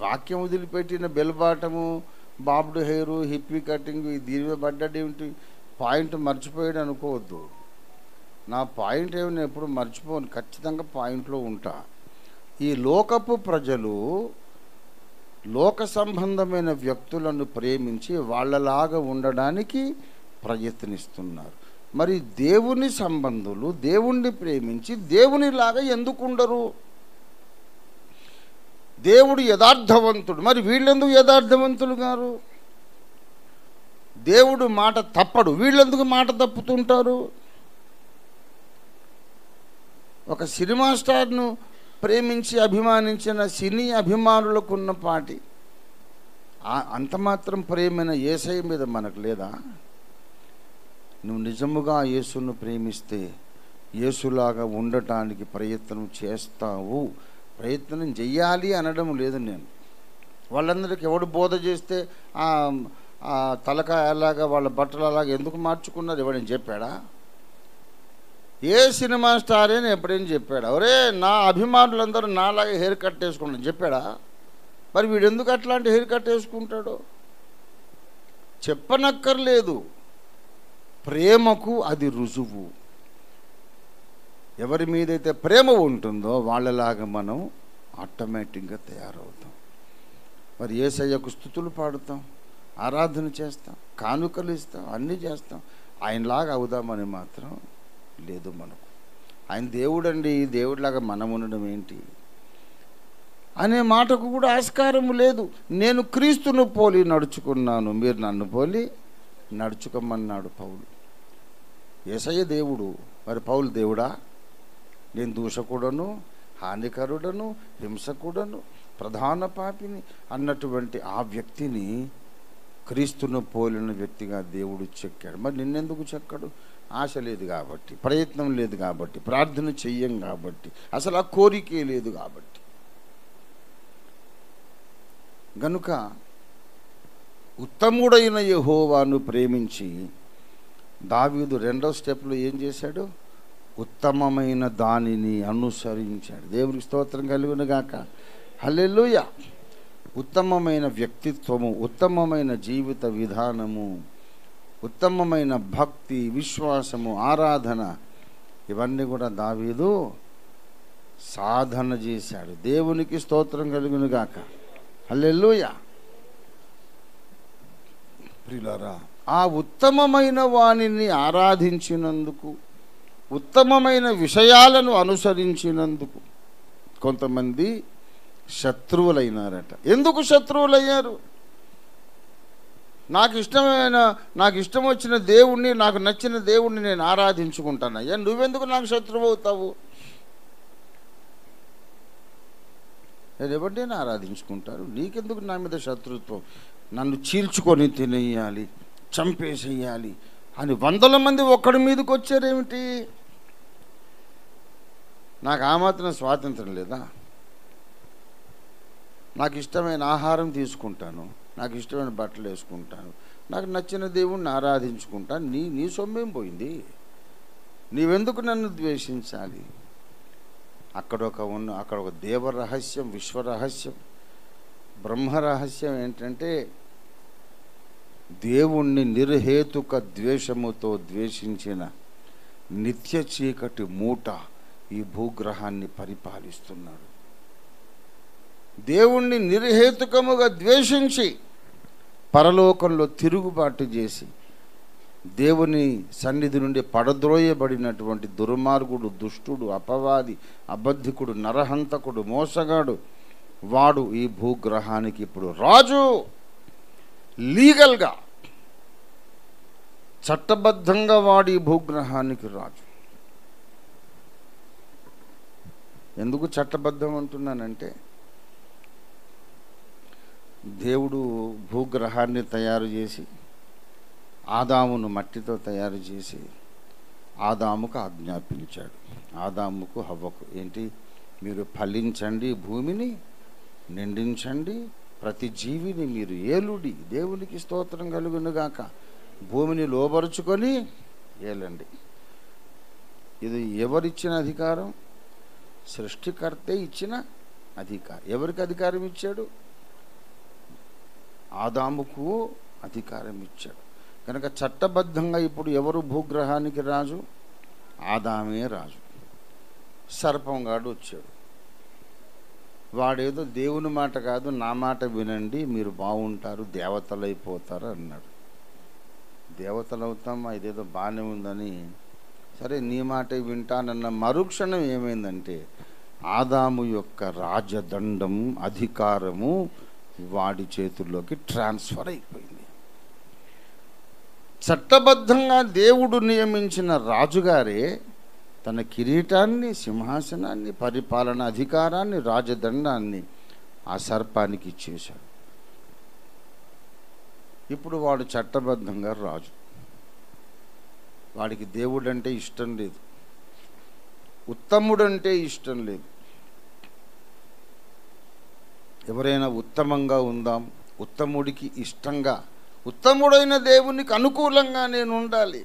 వాక్యం వదిలిపెట్టిన బెల్బాటము, బాబ్డ్ హెయిరు, హిప్పీ కటింగ్, దీని మీద పడ్డాడు ఏమిటి, పాయింట్ మర్చిపోయాడు అనుకోవద్దు. నా పాయింట్ ఏమి ఎప్పుడు మర్చిపోను, ఖచ్చితంగా పాయింట్లో ఉంటా. ఈ లోకపు ప్రజలు లోక సంబంధమైన వ్యక్తులను ప్రేమించి వాళ్ళలాగా ఉండడానికి ప్రయత్నిస్తున్నారు. మరి దేవుని సంబంధులు దేవుణ్ణి ప్రేమించి దేవునిలాగా ఎందుకు ఉండరు? దేవుడు యథార్థవంతుడు, మరి వీళ్ళెందుకు యథార్థవంతులు గారు? దేవుడు మాట తప్పడు, వీళ్ళెందుకు మాట తప్పుతుంటారు? ఒక సినిమా స్టార్ను ప్రేమించి అభిమానించిన సినీ అభిమానులకున్న పాటి అంత మాత్రం ప్రేమైన యేసయ్య మీద మనకు లేదా? నువ్వు నిజముగా యేసును ప్రేమిస్తే యేసులాగా ఉండటానికి ప్రయత్నం చేస్తావు. ప్రయత్నం చెయ్యాలి అనడం లేదు నేను. వాళ్ళందరికీ ఎవడు బోధ చేస్తే ఆ తలకాయ అలాగా వాళ్ళ బట్టలు అలాగా ఎందుకు మార్చుకున్నారు ఎవడని చెప్పాడా? ఏ సినిమా స్టార్ అని ఎప్పుడైనా చెప్పాడా? ఒరే నా అభిమానులందరూ నాలాగా హెయిర్ కట్ వేసుకుంటాను చెప్పాడా? మరి వీడు ఎందుకు అట్లాంటి హెయిర్ కట్ వేసుకుంటాడో చెప్పనక్కర్లేదు. ప్రేమకు అది రుజువు. ఎవరి మీదైతే ప్రేమ ఉంటుందో వాళ్ళలాగా మనం ఆటోమేటిక్గా తయారవుతాం. మరి యేసయ్యకు స్తుతులు పాడుతాం, ఆరాధన చేస్తాం, కానుకలు ఇస్తాం, అన్నీ చేస్తాం. ఆయనలాగా అవుదామని మాత్రం లేదు మనకు. ఆయన దేవుడండి, దేవుడిలాగా మనం ఉండడం ఏంటి అనే మాటకు కూడా ఆస్కారం లేదు. నేను క్రీస్తును పోలి నడుచుకున్నాను, మీరు నన్ను పోలి నడుచుకోమన్నాడు పౌలు. యేసయ్య దేవుడు, మరి పౌలు దేవుడా? నేను దూషకుడను, హానికరుడను, హింసకుడను, ప్రధాన పాపిని అన్నటువంటి ఆ వ్యక్తిని క్రీస్తును పోలిన వ్యక్తిగా దేవుడు చెక్కాడు. మరి నిన్నెందుకు చెక్కడు? ఆశ లేదు కాబట్టి, ప్రయత్నం లేదు కాబట్టి, ప్రార్థన చెయ్యం కాబట్టి, అసలు ఆ కోరికే లేదు కాబట్టి. గనుక ఉత్తముడైన యెహోవాను ప్రేమించి దావీదు రెండో స్టెప్లో ఏం చేశాడు? ఉత్తమమైన దానిని అనుసరించాడు. దేవునికి స్తోత్రం కలుగును గాక. హల్లెలూయా. ఉత్తమమైన వ్యక్తిత్వము, ఉత్తమమైన జీవిత విధానము, ఉత్తమమైన భక్తి, విశ్వాసము, ఆరాధన, ఇవన్నీ కూడా దావీదు సాధన చేశాడు. దేవునికి స్తోత్రం కలుగును గాక. హల్లెలూయా. ప్రియులారా, ఆ ఉత్తమమైన వానిని ఆరాధించినందుకు, ఉత్తమమైన విషయాలను అనుసరించినందుకు కొంతమంది శత్రువులైనారట. ఎందుకు శత్రువులయ్యారు? నాకు ఇష్టం వచ్చిన దేవుణ్ణి, నాకు నచ్చిన దేవుణ్ణి నేను ఆరాధించుకుంటానయ్యా, నువ్వెందుకు నాకు శత్రువు అవుతావు? నేను ఎవరినైనా ఆరాధించుకుంటారు, నీకెందుకు నా మీద శత్రుత్వం? నన్ను చీల్చుకొని తినేయాలి, చంపేసేయాలి అని 100 మంది ఒక్కడి మీదకి వచ్చారేమిటి? నాకు ఆ మాత్రం స్వాతంత్రం లేదా? నాకు ఇష్టమైన ఆహారం తీసుకుంటాను, నాకు ఇష్టమైన బట్టలు వేసుకుంటాను, నాకు నచ్చిన దేవుణ్ణి ఆరాధించుకుంటాను. నీ సొమ్మేం పోయింది? నీవెందుకు నన్ను ద్వేషించాలి? అక్కడ ఒక దేవ రహస్యం, విశ్వరహస్యం, బ్రహ్మ రహస్యం ఏంటంటే, దేవుణ్ణి నిర్హేతుక ద్వేషముతో ద్వేషించిన నిత్య చీకటి మూట ఈ భూగ్రహాన్ని పరిపాలిస్తున్నాడు. దేవుణ్ణి నిర్హేతుకముగా ద్వేషించి పరలోకంలో తిరుగుబాటు చేసి దేవుని సన్నిధి నుండి పడద్రోయబడినటువంటి దుర్మార్గుడు, దుష్టుడు, అపవాది, అబద్ధికుడు, నరహంతకుడు, మోసగాడు, వాడు ఈ భూగ్రహానికి ఇప్పుడు రాజు. లీగల్గా, చట్టబద్ధంగా వాడు ఈ భూగ్రహానికి రాజు. ఎందుకు చట్టబద్ధం అంటున్నానంటే, దేవుడు భూగ్రహాన్ని తయారు చేసి ఆదామును మట్టితో తయారు చేసి ఆదాముకు ఆజ్ఞాపించాడు. ఆదాముకు హవ్వకు ఏంటి? మీరు ఫలించండి, భూమిని నిండించండి, ప్రతి జీవిని మీరు ఏలుడి. దేవునికి స్తోత్రం కలుగునుగాక. భూమిని లోబరుచుకొని ఏలండి. ఇది ఎవరిచ్చిన అధికారం? సృష్టికర్తే ఇచ్చిన అధికారం. ఎవరికి అధికారం ఇచ్చాడు? ఆదాముకు అధికారం ఇచ్చాడు. కనుక చట్టబద్ధంగా ఇప్పుడు ఎవరు భూగ్రహానికి రాజు? ఆదామే రాజు. సర్పంగాడు వచ్చాడు. వాడేదో దేవుని మాట కాదు, నా మాట వినండి, మీరు బాగుంటారు, దేవతలైపోతారు అన్నాడు. దేవతలు అవుతాం, ఇదేదో బాగానే ఉందని సరే నీ మాట వింటానన్న మరుక్షణం ఏమైందంటే ఆదాము యొక్క రాజదండం, అధికారము వాడి చేతుల్లోకి ట్రాన్స్ఫర్ అయిపోయింది. చట్టబద్ధంగా దేవుడు నియమించిన రాజుగారే తన కిరీటాన్ని, సింహాసనాన్ని, పరిపాలన అధికారాన్ని, రాజదండాన్ని ఆ సర్పానికి ఇచ్చేశాడు. ఇప్పుడు వాడు చట్టబద్ధంగా రాజు. వాడికి దేవుడంటే ఇష్టం లేదు, ఉత్తముడంటే ఇష్టం లేదు. ఎవరైనా ఉత్తమంగా ఉందాం, ఉత్తముడికి ఇష్టంగా, ఉత్తముడైన దేవునికి అనుకూలంగా నేను ఉండాలి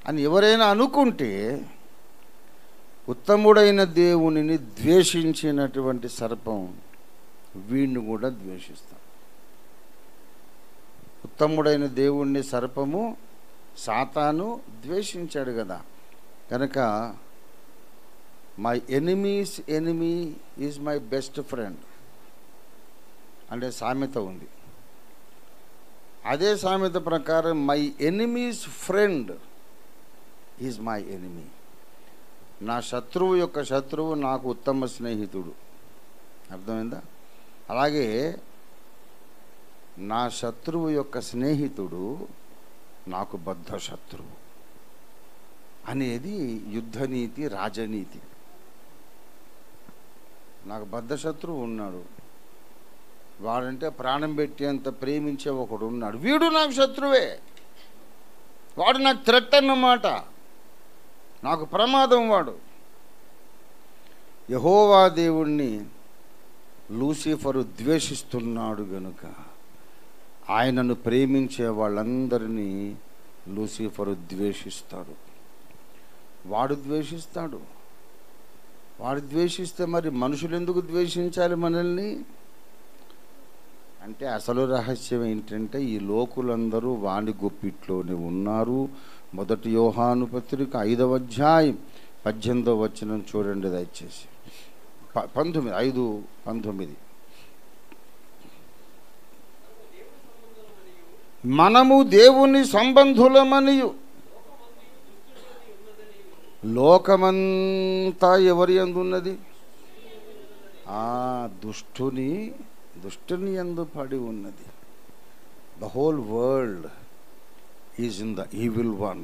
అని ఎవరైనా అనుకుంటే ఉత్తముడైన దేవునిని ద్వేషించినటువంటి సర్పం వీణ్ణి కూడా ద్వేషిస్తాం. ఉత్తముడైన దేవుణ్ణి సర్పము, సాతాను ద్వేషించాడు కదా. కనుక my enemies enemy is my best friend అంటే సామెత ఉంది. అదే సామెత ప్రకారం my enemies friend is my enemy. నా శత్రువు యొక్క శత్రువు నాకు ఉత్తమ స్నేహితుడు. అర్థమైందా? అలాగే నా శత్రువు యొక్క స్నేహితుడు నాకు బద్ధ శత్రువు అనేది యుద్ధనీతి, రాజనీతి. నాకు బద్ధ శత్రువు ఉన్నాడు, వాడంటే ప్రాణం పెట్టేంత ప్రేమించే ఒకడు ఉన్నాడు, వీడు నాకు శత్రువే, వాడు నాకు థ్రెట్ అన్నమాట, నాకు ప్రమాదం వాడు. యెహోవా దేవుణ్ణి లూసిఫరు ద్వేషిస్తున్నాడు గనుక ఆయనను ప్రేమించే వాళ్ళందరినీ లూసిఫరు ద్వేషిస్తాడు. వాడు ద్వేషిస్తాడు. వాడు ద్వేషిస్తే మరి మనుషులు ఎందుకు ద్వేషించాలి మనల్ని అంటే అసలు రహస్యం ఏంటంటే ఈ లోకులందరూ వాని గుప్పిట్లోనే ఉన్నారు. 1 యోహాను పత్రిక 5వ అధ్యాయం 18వ వచనం చూడండి దయచేసి. 5:19 మనము దేవుని సంబంధులమనియు లోకమంతా ఎవరి యందు ఉన్నది? దుష్టుని యందు పడి ఉన్నది. The whole world is in the evil one.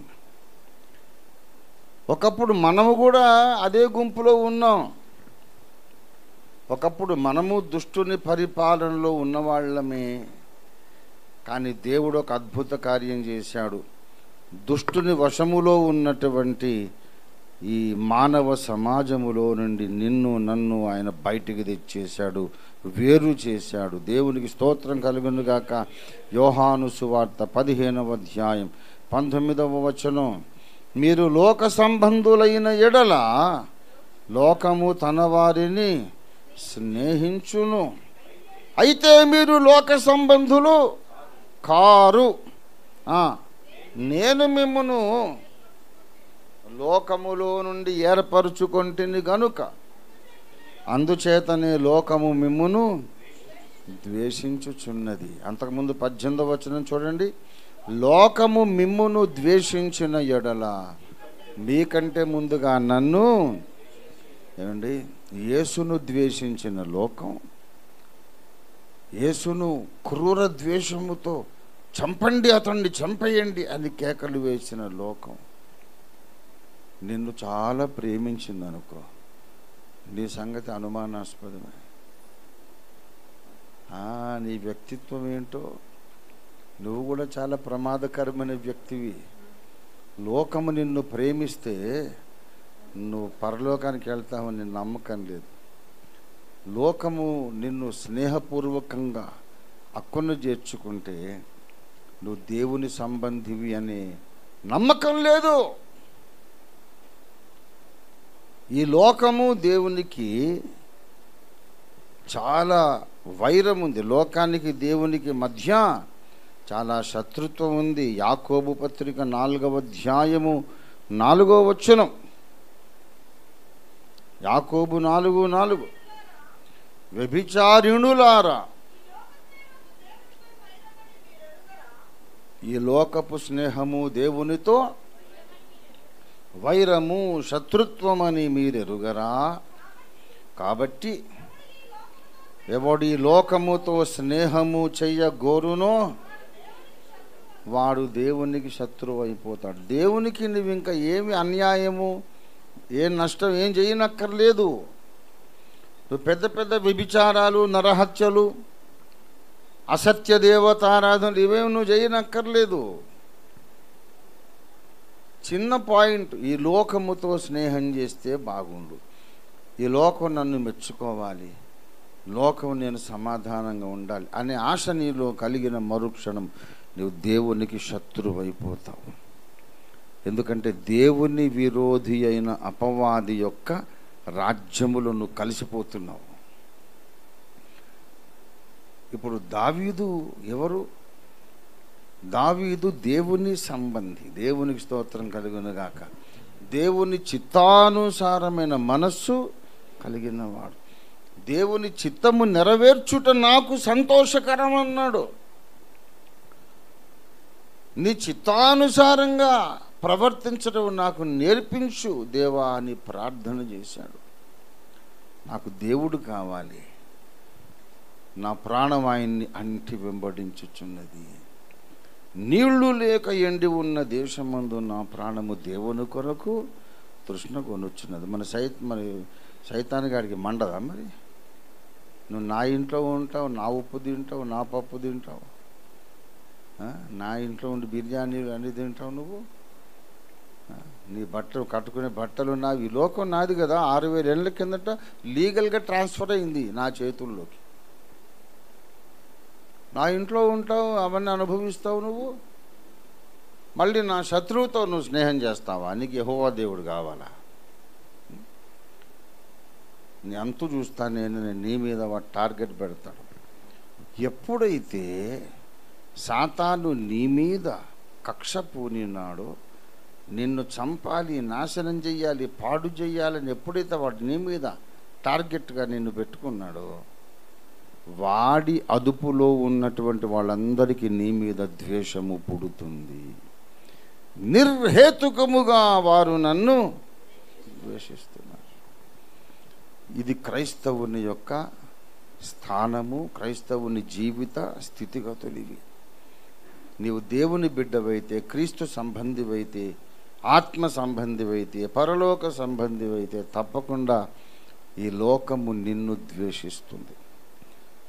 ఒకప్పుడు మనము కూడా అదే గుంపులో ఉన్నాం. ఒకప్పుడు మనము దుష్టుని పరిపాలనలో ఉన్నవాళ్ళమే. కానీ దేవుడు ఒక అద్భుత కార్యం చేశాడు. దుష్టుని వశములో ఉన్నటువంటి ఈ మానవ సమాజములో నుండి నిన్ను నన్ను ఆయన బయటికి తెచ్చేశాడు, వేరు చేశాడు. దేవునికి స్తోత్రం కలుగును గాక. యోహాను సువార్త 15వ అధ్యాయం 19వ వచనం, మీరు లోక సంబంధులైన ఎడల లోకము తన వారిని స్నేహించును, అయితే మీరు లోక సంబంధులు కారు. నేను మిమ్మును లోకములో నుండి ఏర్పరచుకొంటిని గనుక అందుచేతనే లోకము మిమ్మును ద్వేషించుచున్నది. అంతకుముందు 18వ వచనం చూడండి. లోకము మిమ్మును ద్వేషించిన ఎడల మీకంటే ముందుగా నన్ను, ఏమండి, యేసును ద్వేషించిన లోకం, యేసును క్రూర ద్వేషముతో చంపండి, అతన్ని చంపేయండి అని కేకలు వేసిన లోకం నిన్ను చాలా ప్రేమించింది అనుకో, నీ సంగతి అనుమానాస్పదమే. నీ వ్యక్తిత్వం ఏంటో, నువ్వు కూడా చాలా ప్రమాదకరమైన వ్యక్తివి. లోకము నిన్ను ప్రేమిస్తే నువ్వు పరలోకానికి వెళ్తావని నమ్మకం లేదు. లోకము నిన్ను స్నేహపూర్వకంగా అక్కును చేర్చుకుంటే నువ్వు దేవుని సంబంధివి అనే నమ్మకం లేదు. ఈ లోకము దేవునికి చాలా వైరం ఉంది. లోకానికి దేవునికి మధ్య చాలా శత్రుత్వం ఉంది. యాకోబు పత్రిక 4వ అధ్యాయము 4వ వచనం, యాకోబు 4:4, వ్యభిచారిణులారా ఈ లోకపు స్నేహము దేవునితో వైరము శత్రుత్వమని మీరెరుగరా? కాబట్టి ఎవడు ఈ లోకముతో స్నేహము చెయ్యగోరునో వాడు దేవునికి శత్రువు అయిపోతాడు. దేవునికి నువ్వు ఇంకా ఏమి అన్యాయము, ఏ నష్టం ఏం చేయనక్కర్లేదు. నువ్వు పెద్ద పెద్ద వ్యభిచారాలు, నరహత్యలు, అసత్య దేవతారాధనలు ఇవేమి నువ్వు చేయనక్కర్లేదు. చిన్న పాయింట్, ఈ లోకముతో స్నేహం చేస్తే బాగుండు, ఈ లోకం నన్ను మెచ్చుకోవాలి, లోకం నేను సమాధానంగా ఉండాలి అనే ఆశ నీలో కలిగిన మరుక్షణం నువ్వు దేవునికి శత్రువు అయిపోతావు. ఎందుకంటే దేవుని విరోధి అయిన అపవాది యొక్క రాజ్యములో నువ్వు కలిసిపోతున్నావు. ఇప్పుడు దావీదు ఎవరు? దావీదు దేవుని సంబంధి. దేవునికి స్తోత్రం కలుగునుగాక. దేవుని చిత్తానుసారమైన మనస్సు కలిగినవాడు. దేవుని చిత్తము నెరవేర్చుట నాకు సంతోషకరం అన్నాడు. నీ చిత్తానుసారంగా ప్రవర్తించడం నాకు నేర్పించు దేవా అని ప్రార్థన చేశాడు. నాకు దేవుడు కావాలి, నా ప్రాణం ఆయన్ని అంటి వెంబడించుచున్నది. నీళ్లు లేక ఎండి ఉన్న దేశమందు నా ప్రాణము దేవుని కొరకు తృష్ణ కొనుచున్నది. మరి సైతాన్ గారికి మండదా? మరి నువ్వు నా ఇంట్లో ఉంటావు, నా ఉప్పు తింటావు, నా పప్పు తింటావు, నా ఇంట్లో ఉండి బిర్యానీలు అన్నీ తింటావు. నువ్వు నీ బట్టలు కట్టుకునే బట్టలు నావి. ఈ లోకం నాది కదా. 6,000 ఏళ్ళ కిందట లీగల్గా ట్రాన్స్ఫర్ అయింది నా చేతుల్లోకి. నా ఇంట్లో ఉంటావు, అవన్నీ అనుభవిస్తావు. నువ్వు మళ్ళీ నా శత్రువుతో నువ్వు స్నేహం చేస్తావా? నీకు యెహోవా దేవుడు కావాలా? నీ అంతు చూస్తాను నేను నీ మీద వాడు టార్గెట్ పెడతాడు. ఎప్పుడైతే సాతాను నీ మీద కక్ష పూనినాడో, నిన్ను చంపాలి, నాశనం చెయ్యాలి, పాడు చెయ్యాలని ఎప్పుడైతే వాడు నీ మీద టార్గెట్గా నిన్ను పెట్టుకున్నాడో, వాడి అదుపులో ఉన్నటువంటి వాళ్ళందరికీ నీ మీద ద్వేషము పుడుతుంది. నిర్హేతుకముగా వారు నన్ను ద్వేషిస్తున్నారు. ఇది క్రైస్తవుని యొక్క స్థానము, క్రైస్తవుని జీవిత స్థితిగతులు ఇవి. నీవు దేవుని బిడ్డవైతే, క్రీస్తు సంబంధివైతే, ఆత్మ సంబంధివైతే, పరలోక సంబంధివైతే తప్పకుండా ఈ లోకము నిన్ను ద్వేషిస్తుంది.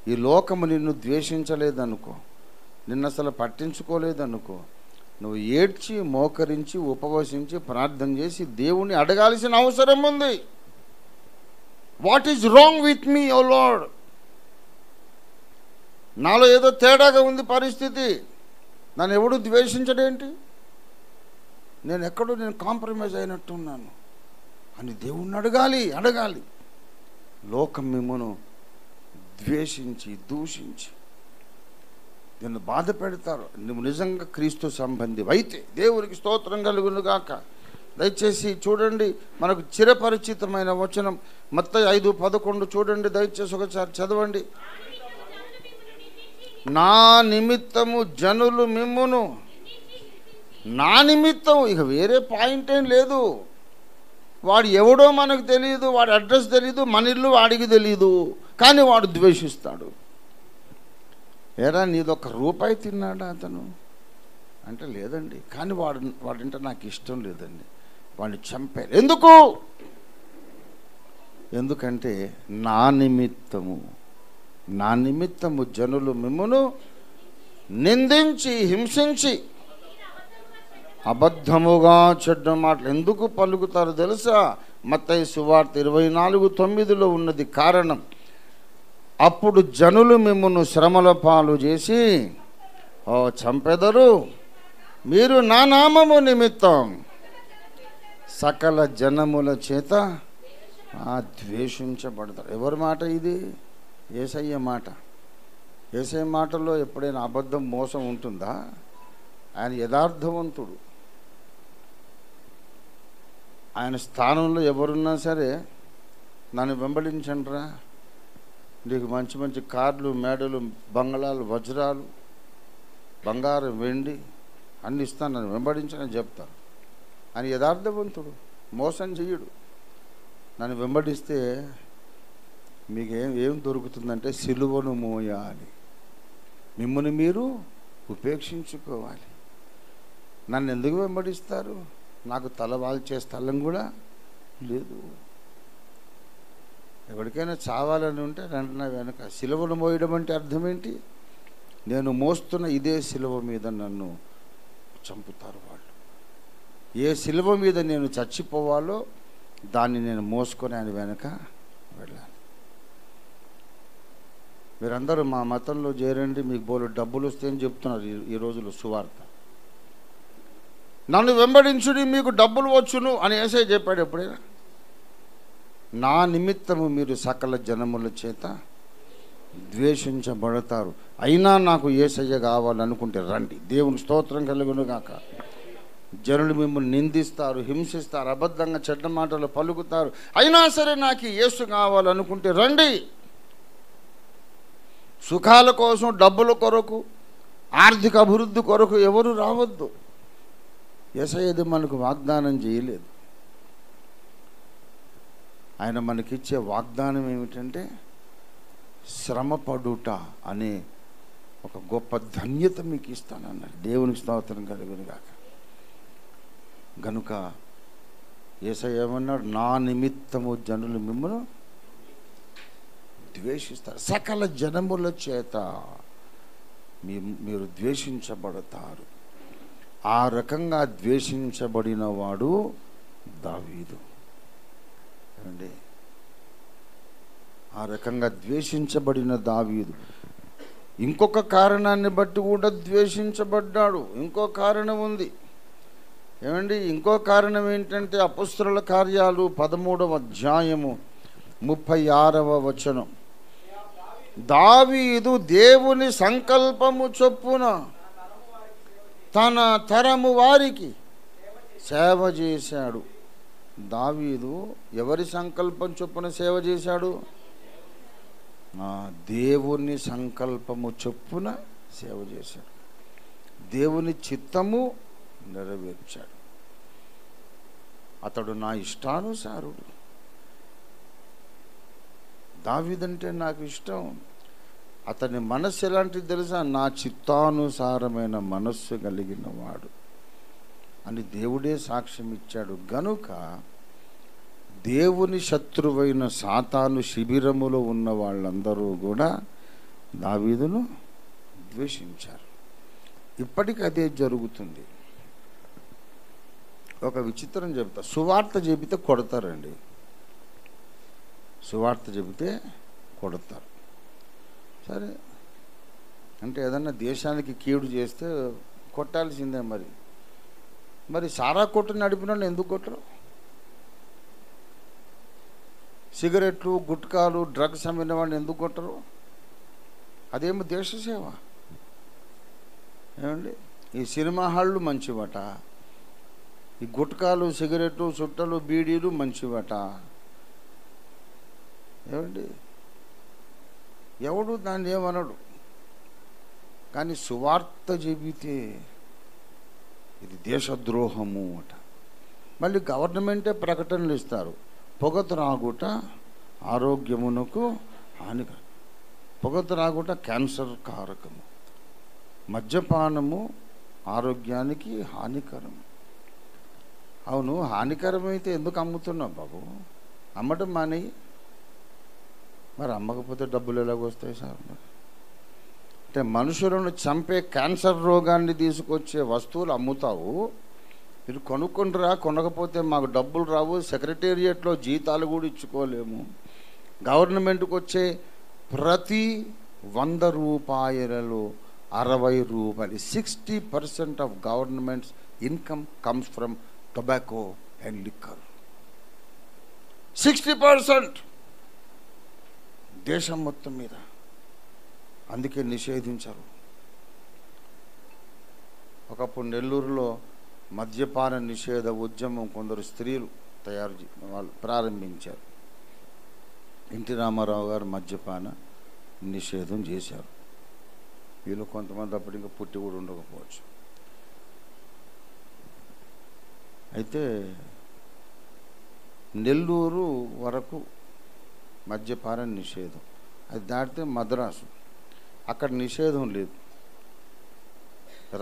ఈ లోకము నిన్ను ద్వేషించలేదనుకో, నిన్ను అసలు పట్టించుకోలేదనుకో, నువ్వు ఏడ్చి మోకరించి ఉపవసించి ప్రార్థన చేసి దేవుని అడగాల్సిన అవసరం ఉంది. What is wrong with me O Lord? నాలో ఏదో తేడాగా ఉంది పరిస్థితి, నన్ను ఎవడు ద్వేషించడేంటి, నేను కాంప్రమైజ్ అయినట్టున్నాను అని దేవుణ్ణి అడగాలి. లోకం మిమ్మను ద్వేషించి దూషించి నిన్ను బాధ పెడతారు. నువ్వు నిజంగా క్రీస్తు సంబంధి అయితే దేవునికి స్తోత్రం కలుగునుగాక. దయచేసి చూడండి, మనకు చిరపరిచితమైన వచనం మత్తయి 5:11 చూడండి, దయచేసి ఒకసారి చదవండి. నా నిమిత్తము జనులు మిమ్మును, నా నిమిత్తం, ఇక వేరే పాయింట్ ఏం లేదు. వాడు ఎవడో మనకు తెలియదు, వాడి అడ్రస్ తెలియదు, మన ఇల్లు వాడికి తెలియదు, కానీ వాడు ద్వేషిస్తాడు. ఏరా నీదొక రూపాయి తిన్నాడా అతను అంటే లేదండి, కానీ వాడంటే నాకు ఇష్టం లేదండి, వాడిని చంపారు. ఎందుకంటే నా నిమిత్తము జనులు మిమ్మును నిందించి హింసించి అబద్ధముగా చెడ్డ మాటలు ఎందుకు పలుకుతారు తెలుసా? మత్తయి సువార్త 24:9 ఉన్నది కారణం. అప్పుడు జనులు మిమ్మును శ్రమల పాలు చేసి చంపెదరు, మీరు నా నామము నిమిత్తం సకల జనముల చేత ద్వేషించబడతారు. ఎవరి మాట ఇది? యేసయ్య మాట. యేసయ్య మాటలో ఎప్పుడైనా అబద్ధం, మోసం ఉంటుందా? ఆయన యథార్థవంతుడు. ఆయన స్థానంలో ఎవరున్నా సరే నన్ను వెంబడించండిరా, నీకు మంచి మంచి కార్లు, మేడలు, బంగళాలు, వజ్రాలు, బంగారం, వెండి అన్ని ఇస్తాను, నన్ను వెంబడించని చెప్తాను. అని యథార్థవంతుడు, మోసం చెయ్యడు. నన్ను వెంబడిస్తే మీకు ఏం దొరుకుతుందంటే సిలువను మోయాలి, మిమ్మల్ని మీరు ఉపేక్షించుకోవాలి. నన్ను ఎందుకు వెంబడిస్తారు? నాకు తల వాల్చే స్థలం కూడా లేదు. ఎవరికైనా చావాలని ఉంటే నా వెనక. సిలువను మోయడం అంటే అర్థం ఏంటి? నేను మోస్తున్న ఇదే సిలువ మీద నన్ను చంపుతారు వాళ్ళు. ఏ సిలువ మీద నేను చచ్చిపోవాలో దాన్ని నేను మోసుకొని ఆయన వెనక వెళ్ళాలి. మీరందరూ మా మతంలో చేరండి, మీకు బోలు డబ్బులు వస్తాయని చెప్తున్నారు ఈ రోజుల్లో సువార్త. నన్ను వెంబడించుడి, మీకు డబ్బులు వచ్చును అని యేసయ్య చెప్పాడు ఎప్పుడైనా? నా నిమిత్తము మీరు సకల జనముల చేత ద్వేషించబడతారు, అయినా నాకు యేసయ్య కావాలనుకుంటే రండి. దేవునికి స్తోత్రం కలుగును గాక. జనులు మిమ్మల్ని నిందిస్తారు, హింసిస్తారు, అబద్ధంగా చెడ్డ మాటలు పలుకుతారు, అయినా సరే నాకు యేసు కావాలనుకుంటే రండి. సుఖాల కోసం, డబ్బుల కొరకు, ఆర్థిక అభివృద్ధి కొరకు ఎవరు రావద్దు. యేసయ్య మనకు వాగ్దానం చేయలేదు. ఆయన మనకిచ్చే వాగ్దానం ఏమిటంటే శ్రమపడుట అనే ఒక గొప్ప ధన్యత మీకు ఇస్తానన్నాడు. దేవునికి స్తోత్రం కలుగును గాక. గనుక యేసయ్య ఏమన్నాడు? నా నిమిత్తము జనులు మిమ్మల్ని ద్వేషిస్తారు, సకల జనముల చేత మీరు ద్వేషించబడతారు. ఆ రకంగా ద్వేషించబడిన వాడు దావీదు. ఏమండి? ఆ రకంగా ద్వేషించబడిన దావీదు ఇంకొక కారణాన్ని బట్టి కూడా ద్వేషించబడ్డాడు. ఇంకో కారణం ఉంది. ఏమండి? ఇంకో కారణం ఏంటంటే అపొస్తలుల కార్యాలు 13వ అధ్యాయము 36వ వచనం. దావీదు దేవుని సంకల్పము చొప్పున తన తరము వారికి సేవ చేశాడు. దావీదు ఎవరి సంకల్పం చొప్పున సేవ చేశాడు? దేవుని సంకల్పము చొప్పున సేవ చేశాడు. దేవుని చిత్తము నెరవేర్చాడు. అతడు నా ఇష్టానుసారుడు. దావీదంటే నాకు ఇష్టం. అతని మనస్సు ఎలాంటిది తెలుసా? నా చిత్తానుసారమైన మనస్సు కలిగిన వాడు అని దేవుడే సాక్ష్యం ఇచ్చాడు. గనుక దేవుని శత్రువైన సాతాను శిబిరములో ఉన్న వాళ్ళందరూ కూడా దావీదును ద్వేషించారు. ఇప్పటికీ అదే జరుగుతుంది. ఒక విచిత్రం చెబుతా. సువార్త చెబితే కొడతారండి. సువార్త చెబితే కొడతారు. సరే అంటే ఏదన్నా దేశానికి కీడు చేస్తే కొట్టాల్సిందే. మరి సారా కొట్టు నడిపిన వాళ్ళు ఎందుకు కొట్టరు? సిగరెట్లు, గుట్కాలు, డ్రగ్స్ అమ్మిన వాళ్ళని ఎందుకు కొట్టరు? అదేమో దేశ సేవ. ఏమండి? ఈ సినిమా హాళ్ళు మంచివట, ఈ గుట్కాలు, సిగరెట్లు, చుట్టలు, బీడీలు మంచివట. ఏమండి? ఎవడు దాన్ని ఏమనడు. కానీ సువార్త చెబితే ఇది దేశద్రోహము అట. మళ్ళీ గవర్నమెంటే ప్రకటనలు ఇస్తారు. పొగ త్రాగుట ఆరోగ్యమునకు హానికరం, పొగ త్రాగుట క్యాన్సర్ కారకము, మద్యపానము ఆరోగ్యానికి హానికరం. అవును, హానికరమైతే ఎందుకు అమ్ముతున్నావు బాబు? అమ్మటం మానేయి. మరి అమ్మకపోతే డబ్బులు ఎలాగొస్తాయి సార్? అంటే మనుషులను చంపే క్యాన్సర్ రోగాన్ని తీసుకొచ్చే వస్తువులు అమ్ముతావు. మీరు కొనుక్కుంటురా, కొనకపోతే మాకు డబ్బులు రావు, సెక్రటేరియట్లో జీతాలు కూడా ఇచ్చుకోలేము. గవర్నమెంట్కి వచ్చే ప్రతి 100 రూపాయలలో 60 రూపాయలు, 60% of governments income comes from tobacco and liquor. 60% దేశం మొత్తం మీద. అందుకే నిషేధించరు. ఒకప్పుడు నెల్లూరులో మద్యపాన నిషేధ ఉద్యమం కొందరు స్త్రీలు వాళ్ళు ప్రారంభించారు. ఎన్టీ రామారావు గారు మద్యపాన నిషేధం చేశారు. వీళ్ళు కొంతమంది అప్పుడు ఇంకా పుట్టి కూడా ఉండకపోవచ్చు. అయితే నెల్లూరు వరకు మద్యపానం నిషేధం, అది దాటితే మద్రాసు, అక్కడ నిషేధం లేదు.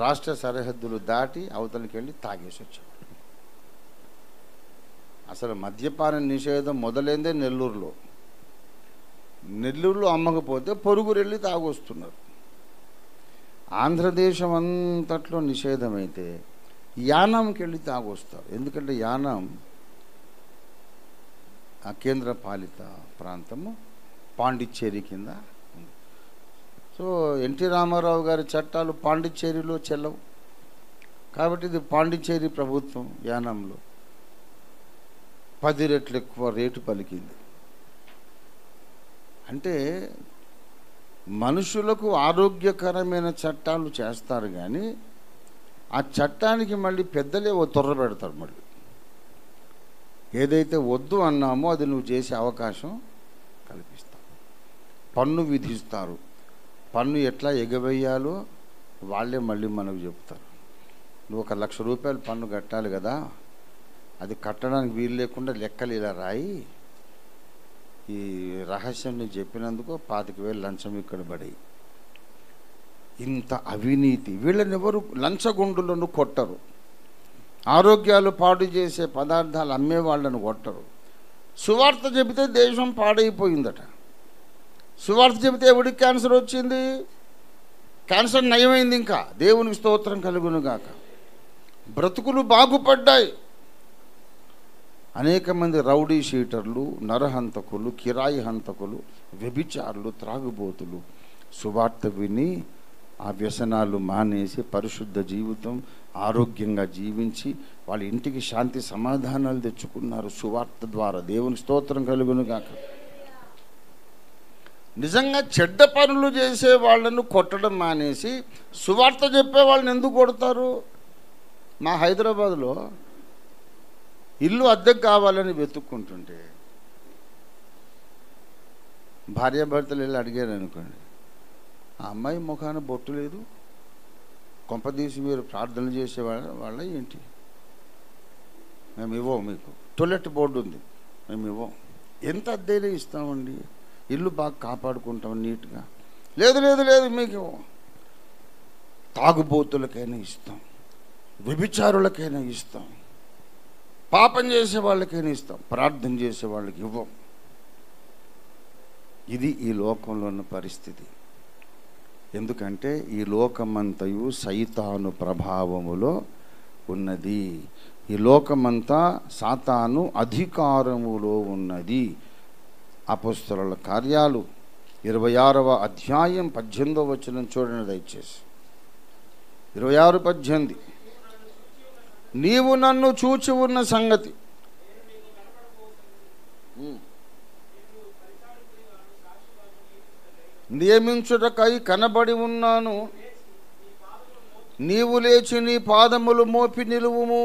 రాష్ట్ర సరిహద్దులు దాటి అవతలికి వెళ్ళి తాగేసి వచ్చేవాడు. అసలు మద్యపాన నిషేధం మొదలైందే నెల్లూరులో. నెల్లూరులో అమ్మకపోతే పొరుగురు వెళ్ళి తాగొస్తున్నారు. ఆంధ్రదేశం అంతట్లో నిషేధమైతే యానాంకి వెళ్ళి తాగొస్తారు. ఎందుకంటే యానాం ఆ కేంద్ర పాలిత ప్రాంతము పాండిచ్చేరి కింద ఉంది. సో ఎన్టీ రామారావు గారి చట్టాలు పాండిచ్చేరిలో చెల్లవు కాబట్టి ఇది పాండిచ్చేరి ప్రభుత్వం యానంలో 10 రెట్లు ఎక్కువ రేటు పలికింది. అంటే మనుషులకు ఆరోగ్యకరమైన చట్టాలు చేస్తారు కానీ ఆ చట్టానికి మళ్ళీ పెద్దలే ఓ తొర్ర పెడతారు. మళ్ళీ ఏదైతే వద్దు అన్నామో అది నువ్వు చేసే అవకాశం కల్పిస్తావు. పన్ను విధిస్తారు. పన్ను ఎట్లా ఎగవేయాలో వాళ్ళే మళ్ళీ మనకు చెప్తారు. నువ్వు 1 లక్ష రూపాయలు పన్ను కట్టాలి కదా, అది కట్టడానికి వీలు లేకుండా లెక్కలు ఇలా రాయి, ఈ రహస్యం నీకు చెప్పినందుకు 25,000 లంచం ఇక్కడ పడి. ఇంత అవినీతి. వీళ్ళని ఎవరు లంచగొండులను కొట్టరు. ఆరోగ్యాలు పాడు చేసే పదార్థాలు అమ్మే వాళ్ళను కొట్టరు. సువార్త చెబితే దేశం పాడైపోయిందట. సువార్త చెబితే ఎవడికి క్యాన్సర్ వచ్చింది? క్యాన్సర్ నయమైంది. ఇంకా దేవునికి స్తోత్రం కలుగును గాక. బ్రతుకులు బాగుపడ్డాయి. అనేక మంది రౌడీ షీటర్లు, నరహంతకులు, కిరాయి హంతకులు, వ్యభిచారులు, త్రాగుబోతులు సువార్త విని ఆ వ్యసనాలు మానేసి పరిశుద్ధ జీవితం ఆరోగ్యంగా జీవించి వాళ్ళ ఇంటికి శాంతి సమాధానాలు తెచ్చుకున్నారు సువార్త ద్వారా. దేవుని స్తోత్రం కలుగును గాక. నిజంగా చెడ్డ పనులు చేసే వాళ్ళను కొట్టడం మానేసి సువార్త చెప్పే వాళ్ళని ఎందుకు కొడతారు? మా హైదరాబాద్లో ఇల్లు అద్దెకు కావాలని వెతుక్కుంటుంటే భార్యాభర్తలు వెళ్ళి అడిగారు అనుకోండి, ఆ అమ్మాయి ముఖాన బొట్టు లేదు, కొంపదీసి మీరు ప్రార్థనలు చేసేవాళ్ళ ఏంటి? మేము ఇవ్వం, మీకు టొయిలెట్ బోర్డు ఉంది, మేము ఇవ్వం. ఎంత అద్దెనే ఇస్తామండి, ఇల్లు బాగా కాపాడుకుంటాం నీట్గా. లేదు లేదు లేదు మీకు ఇవ్వం. తాగుబోతులకైనా ఇస్తాం, వ్యభిచారులకైనా ఇస్తాం, పాపం చేసే వాళ్ళకైనా ఇస్తాం, ప్రార్థన చేసే వాళ్ళకి ఇవ్వం. ఇది ఈ లోకంలో ఉన్న పరిస్థితి. ఎందుకంటే ఈ లోకమంతయు సైతాను ప్రభావములో ఉన్నది. ఈ లోకమంతా సాతాను అధికారములో ఉన్నది. అపోస్తలుల కార్యాలు 26వ అధ్యాయం 18వ వచనం చూడండి దయచేసి. 26:18. నీవు నన్ను చూచి ఉన్న సంగతి నియమించుటకై కనబడి ఉన్నాను. నీవు లేచి నీ పాదములు మోపి నిలువుము.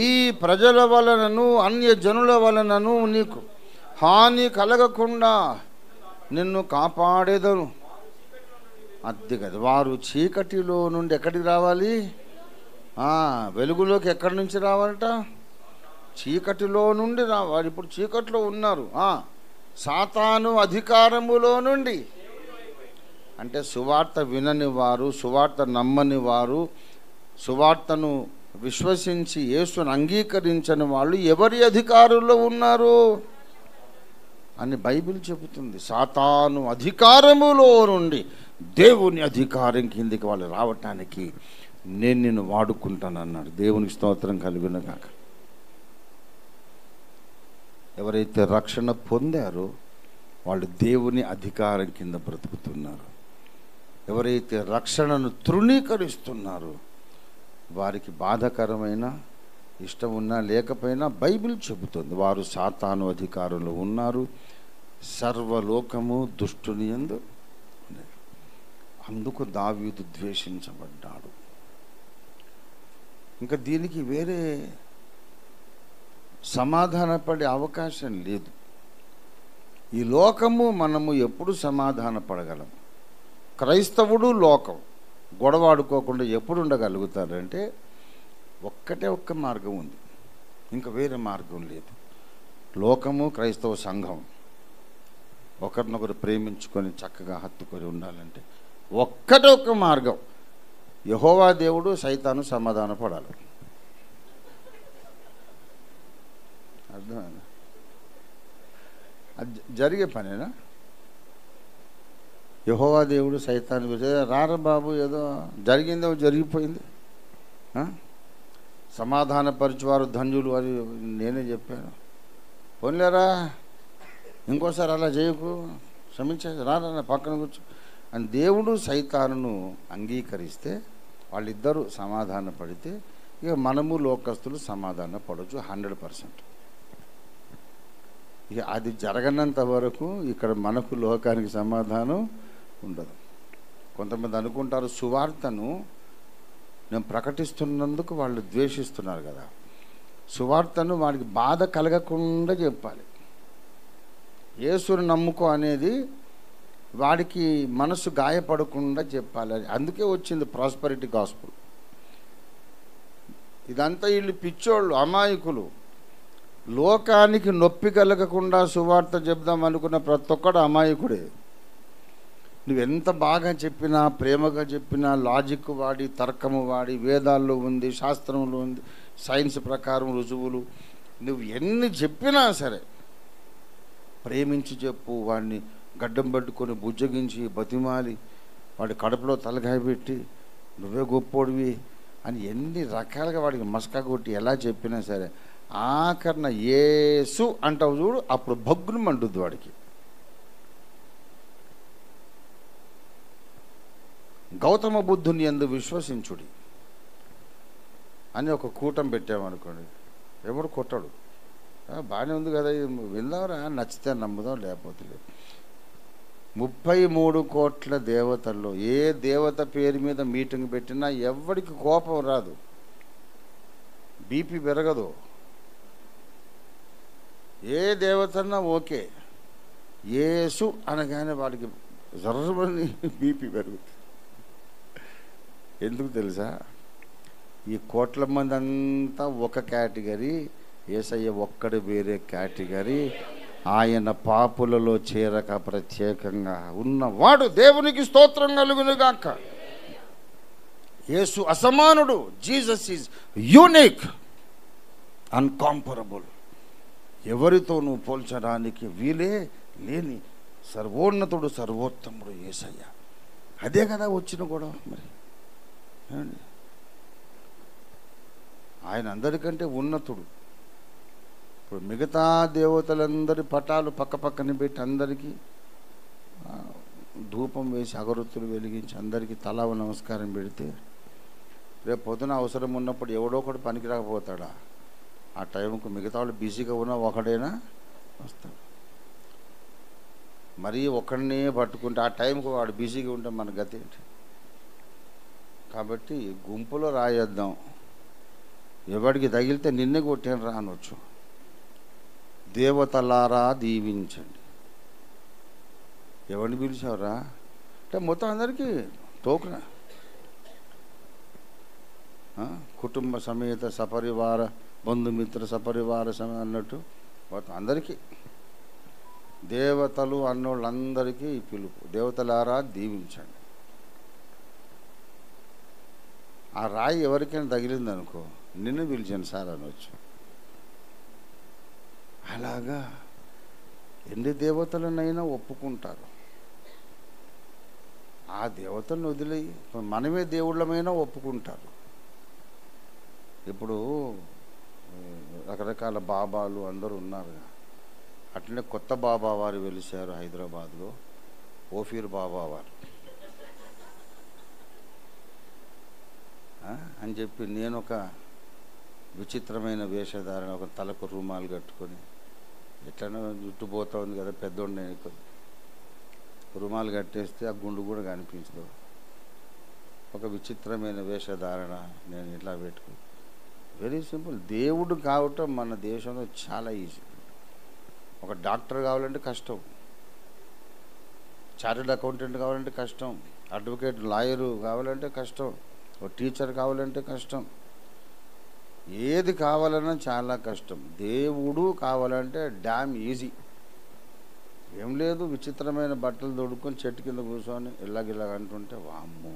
ఈ ప్రజల వలనను అన్యజనుల వలనను నీకు హాని కలగకుండా నిన్ను కాపాడేదను. అద్దె కదా. వారు చీకటిలో నుండి ఎక్కడికి రావాలి? వెలుగులోకి ఎక్కడి నుంచి రావాలట? చీకటిలో నుండి రావాలి. ఇప్పుడు చీకటిలో ఉన్నారు. సాతాను అధికారములో నుండి అంటే సువార్త వినని వారు, సువార్త నమ్మని వారు, సువార్తను విశ్వసించి యేసును అంగీకరించని వాళ్ళు ఎవరి అధికారంలో ఉన్నారు అని బైబిల్ చెబుతుంది. సాతాను అధికారములో నుండి దేవుని అధికారం కిందికి వాళ్ళు రావటానికి నేను నిన్ను వాడుకుంటానన్నాడు. దేవునికి స్తోత్రం కలుగును గాక. ఎవరైతే రక్షణ పొందారో వాళ్ళు దేవుని అధికారం కింద బ్రతుకుతున్నారు. ఎవరైతే రక్షణను తృణీకరిస్తున్నారో వారికి బాధాకరమైన ఇష్టం ఉన్నా లేకపోయినా బైబిల్ చెబుతుంది వారు సాతాను అధికారంలో ఉన్నారు. సర్వలోకము దుష్టుని యందు ఉన్నది. అందుకు దావీదు ద్వేషించబడ్డాడు. ఇంకా దీనికి వేరే సమాధానపడే అవకాశం లేదు. ఈ లోకము మనము ఎప్పుడు సమాధానపడగలం? క్రైస్తవుడు లోకం గొడవ ఆడుకోకుండా ఎప్పుడు ఉండగలుగుతారంటే ఒక్కటే ఒక్క మార్గం ఉంది, ఇంకా వేరే మార్గం లేదు. లోకము, క్రైస్తవ సంఘం ఒకరినొకరు ప్రేమించుకొని చక్కగా హత్తుకొని ఉండాలంటే ఒక్కటే ఒక్క మార్గం. యెహోవా దేవుడు, సైతాను సమాధాన పడాలి. అర్థమైందా? అది జరిగే పనేనా? యెహోవా దేవుడు సైతాను రారా బాబు, ఏదో జరిగిందో జరిగిపోయింది, సమాధానపరిచేవారు ధన్యులు అని నేనే చెప్పాను. పోన్లేరా, ఇంకోసారి అలా చేయకు, క్షమించేసి రారా పక్కన కూర్చో అని దేవుడు సైతానును అంగీకరిస్తే వాళ్ళిద్దరూ సమాధాన పడితే ఇక మనము లోకస్తులు సమాధాన పడవచ్చు 100%. ఇక అది జరగనంత వరకు ఇక్కడ మనకు లోకానికి సమాధానం ఉండదు. కొంతమంది అనుకుంటారు సువార్తను నేను ప్రకటిస్తున్నందుకు వాళ్ళు ద్వేషిస్తున్నారు కదా. సువార్తను వాడికి బాధ కలగకుండా చెప్పాలి. యేసుని నమ్ముకో అనేది వాడికి మనసు గాయపడకుండా చెప్పాలి. అందుకే వచ్చింది ప్రాస్పరిటీ గాస్పుల్. ఇదంతా వీళ్ళు పిచ్చోళ్ళు, అమాయకులు. లోకానికి నొప్పి కలగకుండా సువార్త చెప్దాం అనుకున్న ప్రతి ఒక్కడు అమాయకుడే. నువ్వెంత బాగా చెప్పినా, ప్రేమగా చెప్పినా, లాజిక్ వాడి, తర్కము వాడి, వేదాల్లో ఉంది, శాస్త్రంలో ఉంది, సైన్స్ ప్రకారం రుజువులు, నువ్వు ఎన్ని చెప్పినా సరే ప్రేమించి చెప్పు. వాడిని గడ్డం పట్టుకొని బుజ్జగించి బతిమాలి వాడి కడుపులో తలకాయ పెట్టి నువ్వే గొప్పోడివి అని ఎన్ని రకాలుగా వాడికి మస్కా కొట్టి ఎలా చెప్పినా సరే ఆఖరణ యేసు అంటావు చూడు, అప్పుడు భగ్గును మండుద్ది వాడికి. గౌతమ బుద్ధుని యందు విశ్వసించుడి అని ఒక కూటం పెట్టామనుకోండి, ఎవడు కొట్టాడు. బాగానే ఉంది కదా, విందాంరా, నచ్చితే నమ్ముదాం, లేకపోతే లేదు. 33 కోట్ల దేవతల్లో ఏ దేవత పేరు మీద మీటింగ్ పెట్టినా ఎవరికి కోపం రాదు, బీపీ పెరగదు. ఏ దేవతన్నా ఓకే. యేసు అనగానే వాడికి జర్రమని బీపీ పెరుగుతుంది. ఎందుకు తెలుసా? ఈ కోట్ల మంది అంతా ఒక కేటగిరీ, యేసయ్య ఒక్కడు వేరే కేటగిరీ. ఆయన పాపులలో చేరక ప్రత్యేకంగా ఉన్నవాడు. దేవునికి స్తోత్రం కలుగునుగాక. యేసు అసమానుడు. Jesus is unique, uncomparable. ఎవరితోనూ పోల్చడానికి వీలే లేని సర్వోన్నతుడు, సర్వోత్తముడు యేసయ్య. అదే కదా వచ్చిన గొడవ. మరి ఆయన అందరికంటే ఉన్నతుడు. ఇప్పుడు మిగతా దేవతలందరి పటాలు పక్క పక్కన పెట్టి అందరికీ ధూపం వేసి అగరొత్తులు వెలిగించి అందరికీ తలా నమస్కారం పెడితే రేపు పొద్దున అవసరం ఉన్నప్పుడు ఎవడో ఒకడు పనికి రాకపోతాడా? ఆ టైంకు మిగతా వాళ్ళు బిజీగా ఉన్న ఒకడైనా వస్తాడు. మరీ ఒకడినే పట్టుకుంటే ఆ టైంకు వాడు బిజీగా ఉంటే మన గతి ఏంటి? కాబట్టి గుంపులో రాయేద్దాం. ఎవడికి తగిలితే నిన్నే కొట్టాను రా అనొచ్చు. దేవతలారా దీవించండి. ఎవరిని పిలిచావురా అంటే మొత్తం అందరికీ తోకున కుటుంబ సమేత సపరివార బంధుమిత్ర సపరివార అన్నట్టు మొత్తం అందరికీ దేవతలు అన్నోళ్ళందరికీ పిలుపు. దేవతలారా దీవించండి. ఆ రాయి ఎవరికైనా తగిలిందనుకో నిన్ను పిలిచాను సార్ అనొచ్చు. అలాగా ఎన్ని దేవతలనైనా ఒప్పుకుంటారు. ఆ దేవతలను వదిలి మనమే దేవుళ్ళమైనా ఒప్పుకుంటారు. ఇప్పుడు రకరకాల బాబాలు అందరూ ఉన్నారు. అట్లనే కొత్త బాబా వారు వెలిశారు హైదరాబాద్లో, ఓఫీర్ బాబా వారు అని చెప్పి నేను ఒక విచిత్రమైన వేషధారణ, ఒక తలకు రుమాలు కట్టుకొని ఎట్లనో జుట్టు పోతా ఉంది కదా, పెద్దోడిని రుమాలు కట్టేస్తే ఆ గుండు కూడా కనిపించదు. ఒక విచిత్రమైన వేషధారణ నేను ఇట్లా పెట్టుకుని, వెరీ సింపుల్. దేవుడు కావటం మన దేశంలో చాలా ఈజీ. ఒక డాక్టర్ కావాలంటే కష్టం, చార్టెడ్ అకౌంటెంట్ కావాలంటే కష్టం, అడ్వకేట్ లాయరు కావాలంటే కష్టం, ఒక టీచర్ కావాలంటే కష్టం. ఏది కావాలన్నా చాలా కష్టం. దేవుడు కావాలంటే డ్యామ్ ఈజీ. ఏం లేదు, విచిత్రమైన బట్టలు తొడుక్కొని చెట్టు కింద కూర్చొని ఇలాగిలాగ అంటుంటే వామ్మో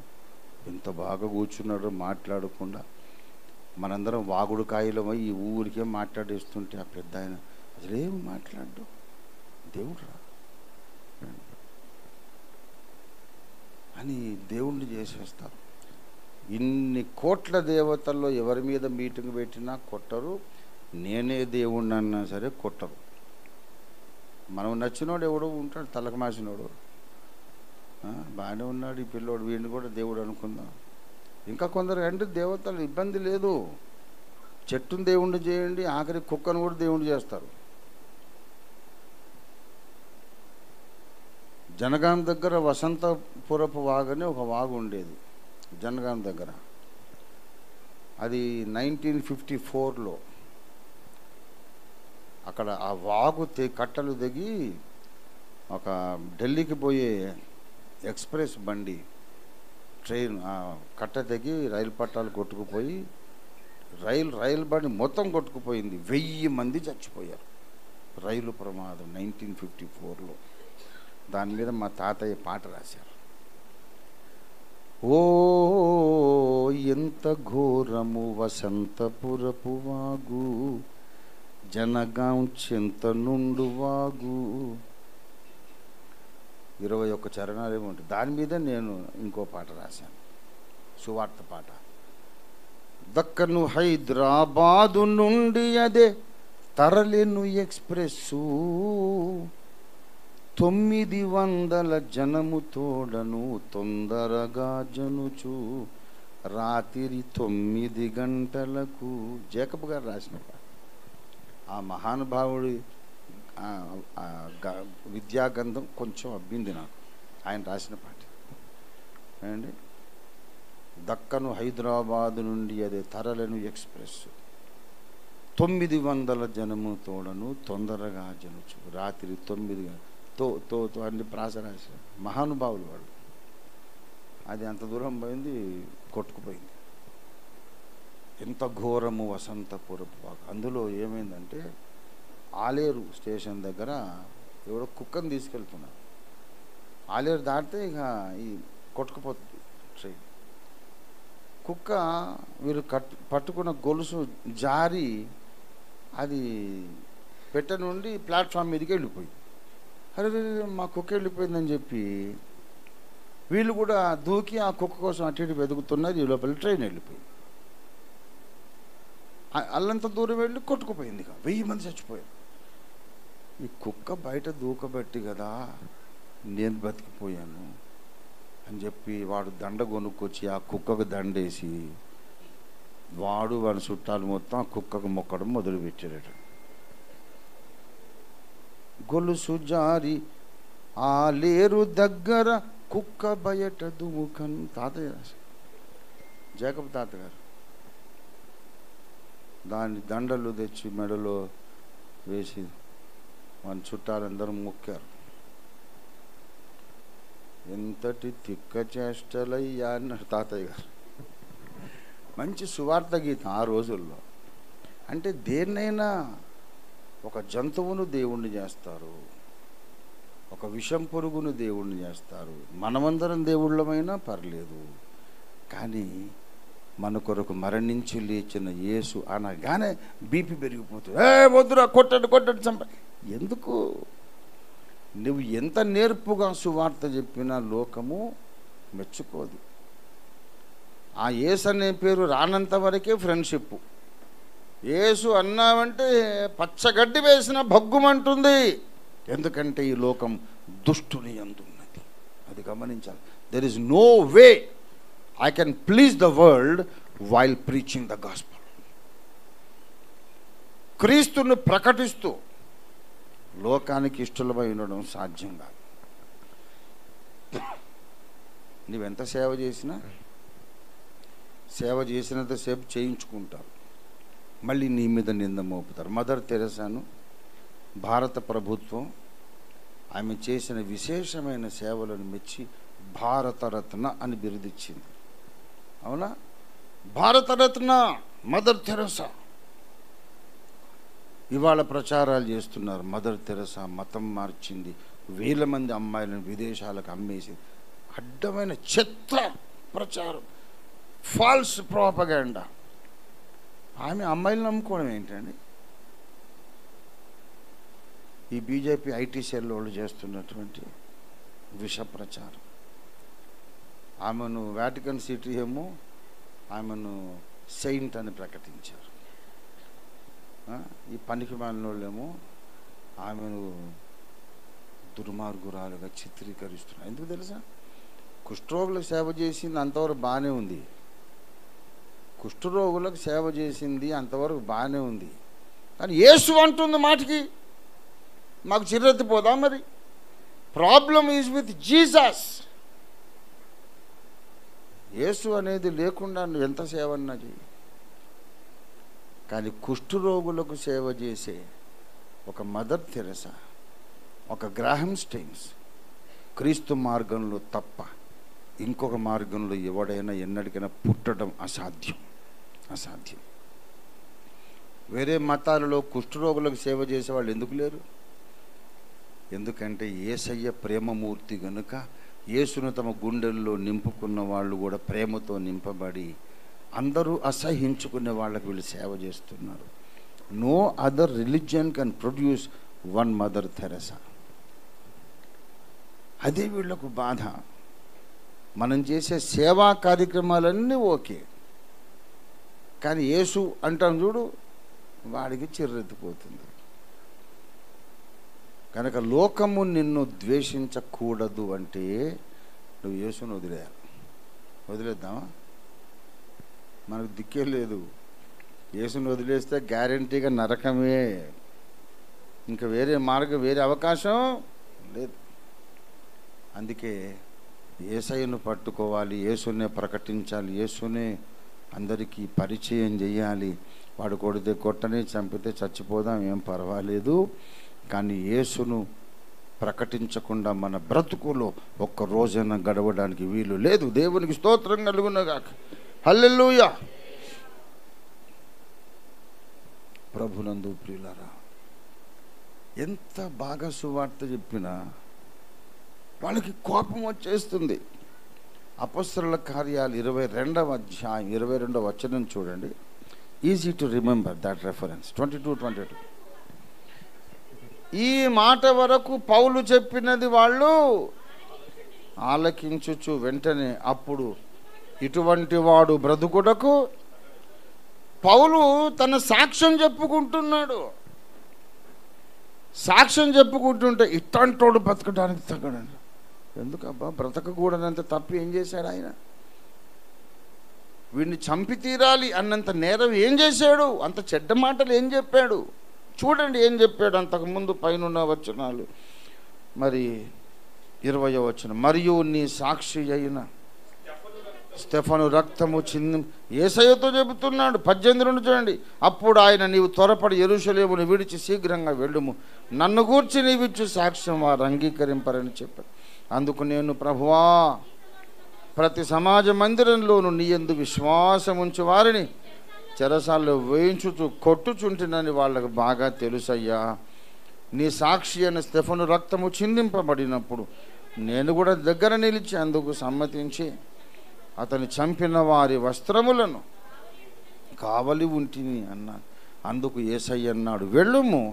ఎంత బాగా కూర్చున్నాడు మాట్లాడకుండా. మనందరం వాగుడు కాయలమై ఈ ఊరికే మాట్లాడేస్తుంటే ఆ పెద్ద ఆయన అసలేం మాట్లాడు, దేవుడు రా అని దేవుణ్ణి చేసేస్తారు. ఇన్ని కోట్ల దేవతల్లో ఎవరి మీద మీటింగ్ పెట్టినా కొట్టరు, నేనే దేవుణ్ణి అన్నా సరే కొట్టరు. మనం నచ్చినోడు ఎవడో ఉంటాడు, తలకు మాసినోడు. బాగానే ఉన్నాడు ఈ పిల్లోడు, వీడిని కూడా దేవుడు అనుకుందాం. ఇంకా కొందరు అంటే దేవతలు ఇబ్బంది లేదు, చెట్టును దేవుణ్ణి చేయండి, ఆఖరి కుక్కను కూడా దేవుణ్ణి చేస్తారు. జనగాం దగ్గర వసంతపురపు వాగని ఒక వాగు ఉండేది జనగాం దగ్గర. అది 1954లో అక్కడ ఆ వాగు కట్టలు దిగి ఒక ఢిల్లీకి పోయే ఎక్స్ప్రెస్ బండి ట్రైన్ కట్ట దిగి రైలు పట్టాలు కొట్టుకుపోయి రైలు బండి మొత్తం కొట్టుకుపోయింది. 1000 మంది చచ్చిపోయారు రైలు ప్రమాదం 1954లో. దాని మీద మా తాతయ్య పాట రాశారు. ఓ ఎంత ఘోరము వసంతపురపు వాగు, జనగాం చింత నుండు వాగు. 21 చరణాలు ఏమో ఉంటుంది. దాని మీద నేను ఇంకో పాట రాశాను, సువార్త పాట. దక్కను హైదరాబాదు నుండి అదే తరలిను ఎక్స్ప్రెస్సు, 900 జనము తోడను తొందరగా జనుచు, రాత్రి 9 గంటలకు. జేకబ్ గారు రాసిన పాట. ఆ మహానుభావుడి విద్యాగంధం కొంచెం అబ్బింది నాకు, ఆయన రాసిన పాట అండి. దక్కను హైదరాబాదు నుండి అదే తరలను ఎక్స్ప్రెస్, 900 జనము తోడను తొందరగా జనుచు, రాత్రి 9 తో అన్ని ప్రాస రాశారు. మహానుభావులు వాళ్ళు. అది అంత దూరం పోయింది, కొట్టుకుపోయింది. ఎంత ఘోరము వసంతపురపు వాగు. అందులో ఏమైందంటే ఆలేరు స్టేషన్ దగ్గర ఎవడో కుక్కను తీసుకెళ్తున్నారు. ఆలేరు దాటితే ఇక ఈ కొట్టుకుపోతుంది ట్రైన్. కుక్క వీరు పట్టుకున్న గొలుసు జారి అది పెట్ట నుండి ప్లాట్ఫామ్ మీదకి వెళ్ళిపోయింది. అరే మా కుక్క వెళ్ళిపోయిందని చెప్పి వీళ్ళు కూడా దూకి ఆ కుక్క కోసం అటు ఇటు వెతుకుతున్నారు. ఈ లోపల ట్రైన్ వెళ్ళిపోయింది. అల్లంత దూరం వెళ్ళి కొట్టుకుపోయింది. 1000 మంది చచ్చిపోయారు. ఈ కుక్క బయట దూకబెట్టి కదా నేను బతికిపోయాను అని చెప్పి వాడు దండ కొనుక్కొచ్చి ఆ కుక్కకు దండేసి వాడు వాడి చుట్టాలు మొత్తం ఆ కుక్కకు మొక్కడం మొదలుపెట్టారట. గొలుసు జారి ఆ లేరు దగ్గర కుక్క బయట దుముకన్. తాతయ్య జేకబ్ తాతగారు దాన్ని దండలు తెచ్చి మెడలో వేసి మన చుట్టాలందరూ మొక్కారు. ఎంతటి తిక్క చేష్టలయ్యా అన్నాడు తాతయ్య గారు. మంచి సువార్త గీతం ఆ రోజుల్లో. అంటే దేన్నైనా, ఒక జంతువును దేవుణ్ణి చేస్తారు, ఒక విషం పురుగును దేవుణ్ణి చేస్తారు. మనమందరం దేవుళ్ళమైనా పర్లేదు, కానీ మన కొరకు మరణించి లేచిన యేసు అనగానే బీపీ పెరిగిపోతుంది. వద్దురా, కొట్టండి చంప. ఎందుకు? నువ్వు ఎంత నేర్పుగా సువార్త చెప్పినా లోకము మెచ్చుకోదు. ఆ యేసు అనే పేరు రానంత వరకే ఫ్రెండ్షిప్. యేసు అన్నామంటే పచ్చగడ్డి వేసిన భగ్గుమంటుంది. ఎందుకంటే ఈ లోకం దుష్టుని యందున్నది. అది గమనించాలి. There is no way I can please the world while preaching the gospel. క్రీస్తును ప్రకటిస్తూ లోకానికి ఇష్టలమై ఉండడం సాధ్యం కాదు. నువ్వెంత సేవ చేసినా, సేవ చేసినంతసేపు చేయించుకుంటారు, మళ్ళీ నీ మీద నింద మోపుతారు. మదర్ తెరెసాను భారత ప్రభుత్వం ఆమె చేసిన విశేషమైన సేవలను మెచ్చి భారతరత్న అని బిరుదిచ్చింది. అవునా? Bharat Ratna mother Teresa. ఇవాళ ప్రచారాలు చేస్తున్నారు, మదర్ తెరెసా మతం మార్చింది, వేల మంది అమ్మాయిలను విదేశాలకు అమ్మేసింది. అడ్డమైన చెత్త ప్రచారం, ఫాల్స్ ప్రోపగాండా. ఆమె అమ్మాయిలను నమ్ముకోవడం ఏంటండి? ఈ బీజేపీ ఐటీ సెల్ వాళ్ళు చేస్తున్నటువంటి విష ప్రచారం. ఆమెను వాటికన్ సిటీ ఏమో ఆమెను సెయింట్ అని ప్రకటించారు. ఈ పనికి మాలిన వాళ్ళేమో ఆమెను దుర్మార్గురాలుగా చిత్రీకరిస్తున్నారు. ఎందుకు తెలుసా? కుష్ఠరోగులకు సేవ చేసింది అంతవరకు బాగానే ఉంది, కుష్ఠరోగులకు సేవ చేసింది అంతవరకు బాగానే ఉంది. కానీ యేసు అంటుంది మాటికి మాకు చిర్రెత్తిపోదా? మరి ప్రాబ్లం ఈజ్ విత్ జీసస్. యేసు అనేది లేకుండా నువ్వు ఎంత సేవ అన్నా చెయ్యి. కానీ కుష్ఠరోగులకు సేవ చేసే ఒక మదర్ తెరెసా, ఒక గ్రాహం స్టెయిన్స్ క్రీస్తు మార్గంలో తప్ప ఇంకొక మార్గంలో ఎవడైనా ఎన్నటికైనా పుట్టడం అసాధ్యం, అసాధ్యం. వేరే మతాలలో కుష్ఠరోగులకు సేవ చేసే వాళ్ళు ఎందుకు లేరు? ఎందుకంటే యేసయ్య ప్రేమమూర్తి గనుక యేసును తమ గుండెల్లో నింపుకున్న వాళ్ళు కూడా ప్రేమతో నింపబడి అందరూ అసహించుకునే వాళ్ళకి వీళ్ళు సేవ చేస్తున్నారు. No other religion can produce one Mother Teresa. అదే వీళ్లకు బాధ. మనం చేసే సేవా కార్యక్రమాలన్నీ ఓకే, కానీ యేసు అంటాం చూడు, వాడికి చిర్రెత్తిపోతుంది. కనుక లోకము నిన్ను ద్వేషించకూడదు అంటే నువ్వు యేసును వదిలేయాలి. వదిలేద్దామా? మనకు దిక్కే లేదు. యేసును వదిలేస్తే గ్యారంటీగా నరకమే, ఇంకా వేరే మార్గం, వేరే అవకాశం లేదు. అందుకే యేసయ్యను పట్టుకోవాలి, యేసునే ప్రకటించాలి, యేసునే అందరికీ పరిచయం చేయాలి. వాడు కొడితే కొట్టని, చంపితే చచ్చిపోదాం, ఏం పర్వాలేదు. కానీ యేసును ప్రకటించకుండా మన బ్రతుకులో ఒక్క రోజైనా గడవడానికి వీలు లేదు. దేవునికి స్తోత్రం కలుగునగాక. హల్లెలూయా. ప్రభునందు ప్రియులారా, ఎంత బాగా సువార్త చెప్పినా వాళ్ళకి కోపం వచ్చేస్తుంది. అపొస్తలుల కార్యాలు 22వ అధ్యాయం 22వ వచనం చూడండి. Easy to remember that reference 22:22. ఈ మాట వరకు పౌలు చెప్పినది వాళ్ళు ఆలకించుచు వెంటనే అప్పుడు ఇటువంటి వాడు బ్రతుకుటకు, పౌలు తన సాక్ష్యం చెప్పుకుంటున్నాడు. సాక్ష్యం చెప్పుకుంటుంటే ఇట్టంటోడు బ్రతకడానికి తగ్గడండి. ఎందుకబ్బా బ్రతకకూడదంత తప్పు ఏం చేశాడు ఆయన? వీడిని చంపి తీరాలి అన్నంత నేరం ఏం చేశాడు? అంత చెడ్డ మాటలు ఏం చెప్పాడు? చూడండి ఏం చెప్పాడు అంతకుముందు పైనున్న వచనాలు. మరి 20వ వచనం, మరియు నీ సాక్షి అయిన స్టెఫను రక్తము చింది, యేసయ్యతో చెబుతున్నాడు. 18 చూడండి. అప్పుడు ఆయన, నీవు త్వరపడి యెరూషలేమును విడిచి శీఘ్రంగా వెళ్ళుము, నన్ను గూర్చి నీవిచ్చు సాక్ష్యం వారు అంగీకరింపరని చెప్పాడు. అందుకు నేను, ప్రభువా, ప్రతి సమాజ మందిరంలోనూ నీ యందు విశ్వాసం ఉంచు వారిని చెరసాల్లో వేయించుచు కొట్టుచుంటినని వాళ్ళకు బాగా తెలుసయ్యా. నీ సాక్షి అయిన స్టెఫను రక్తము చిందింపబడినప్పుడు నేను కూడా దగ్గర నిలిచి అందుకు సమ్మతించి అతని చంపిన వారి వస్త్రములను కావలి ఉంటిని అన్నాడు. అందుకు యేసయ్య అన్నాడు, వెళ్ళుము,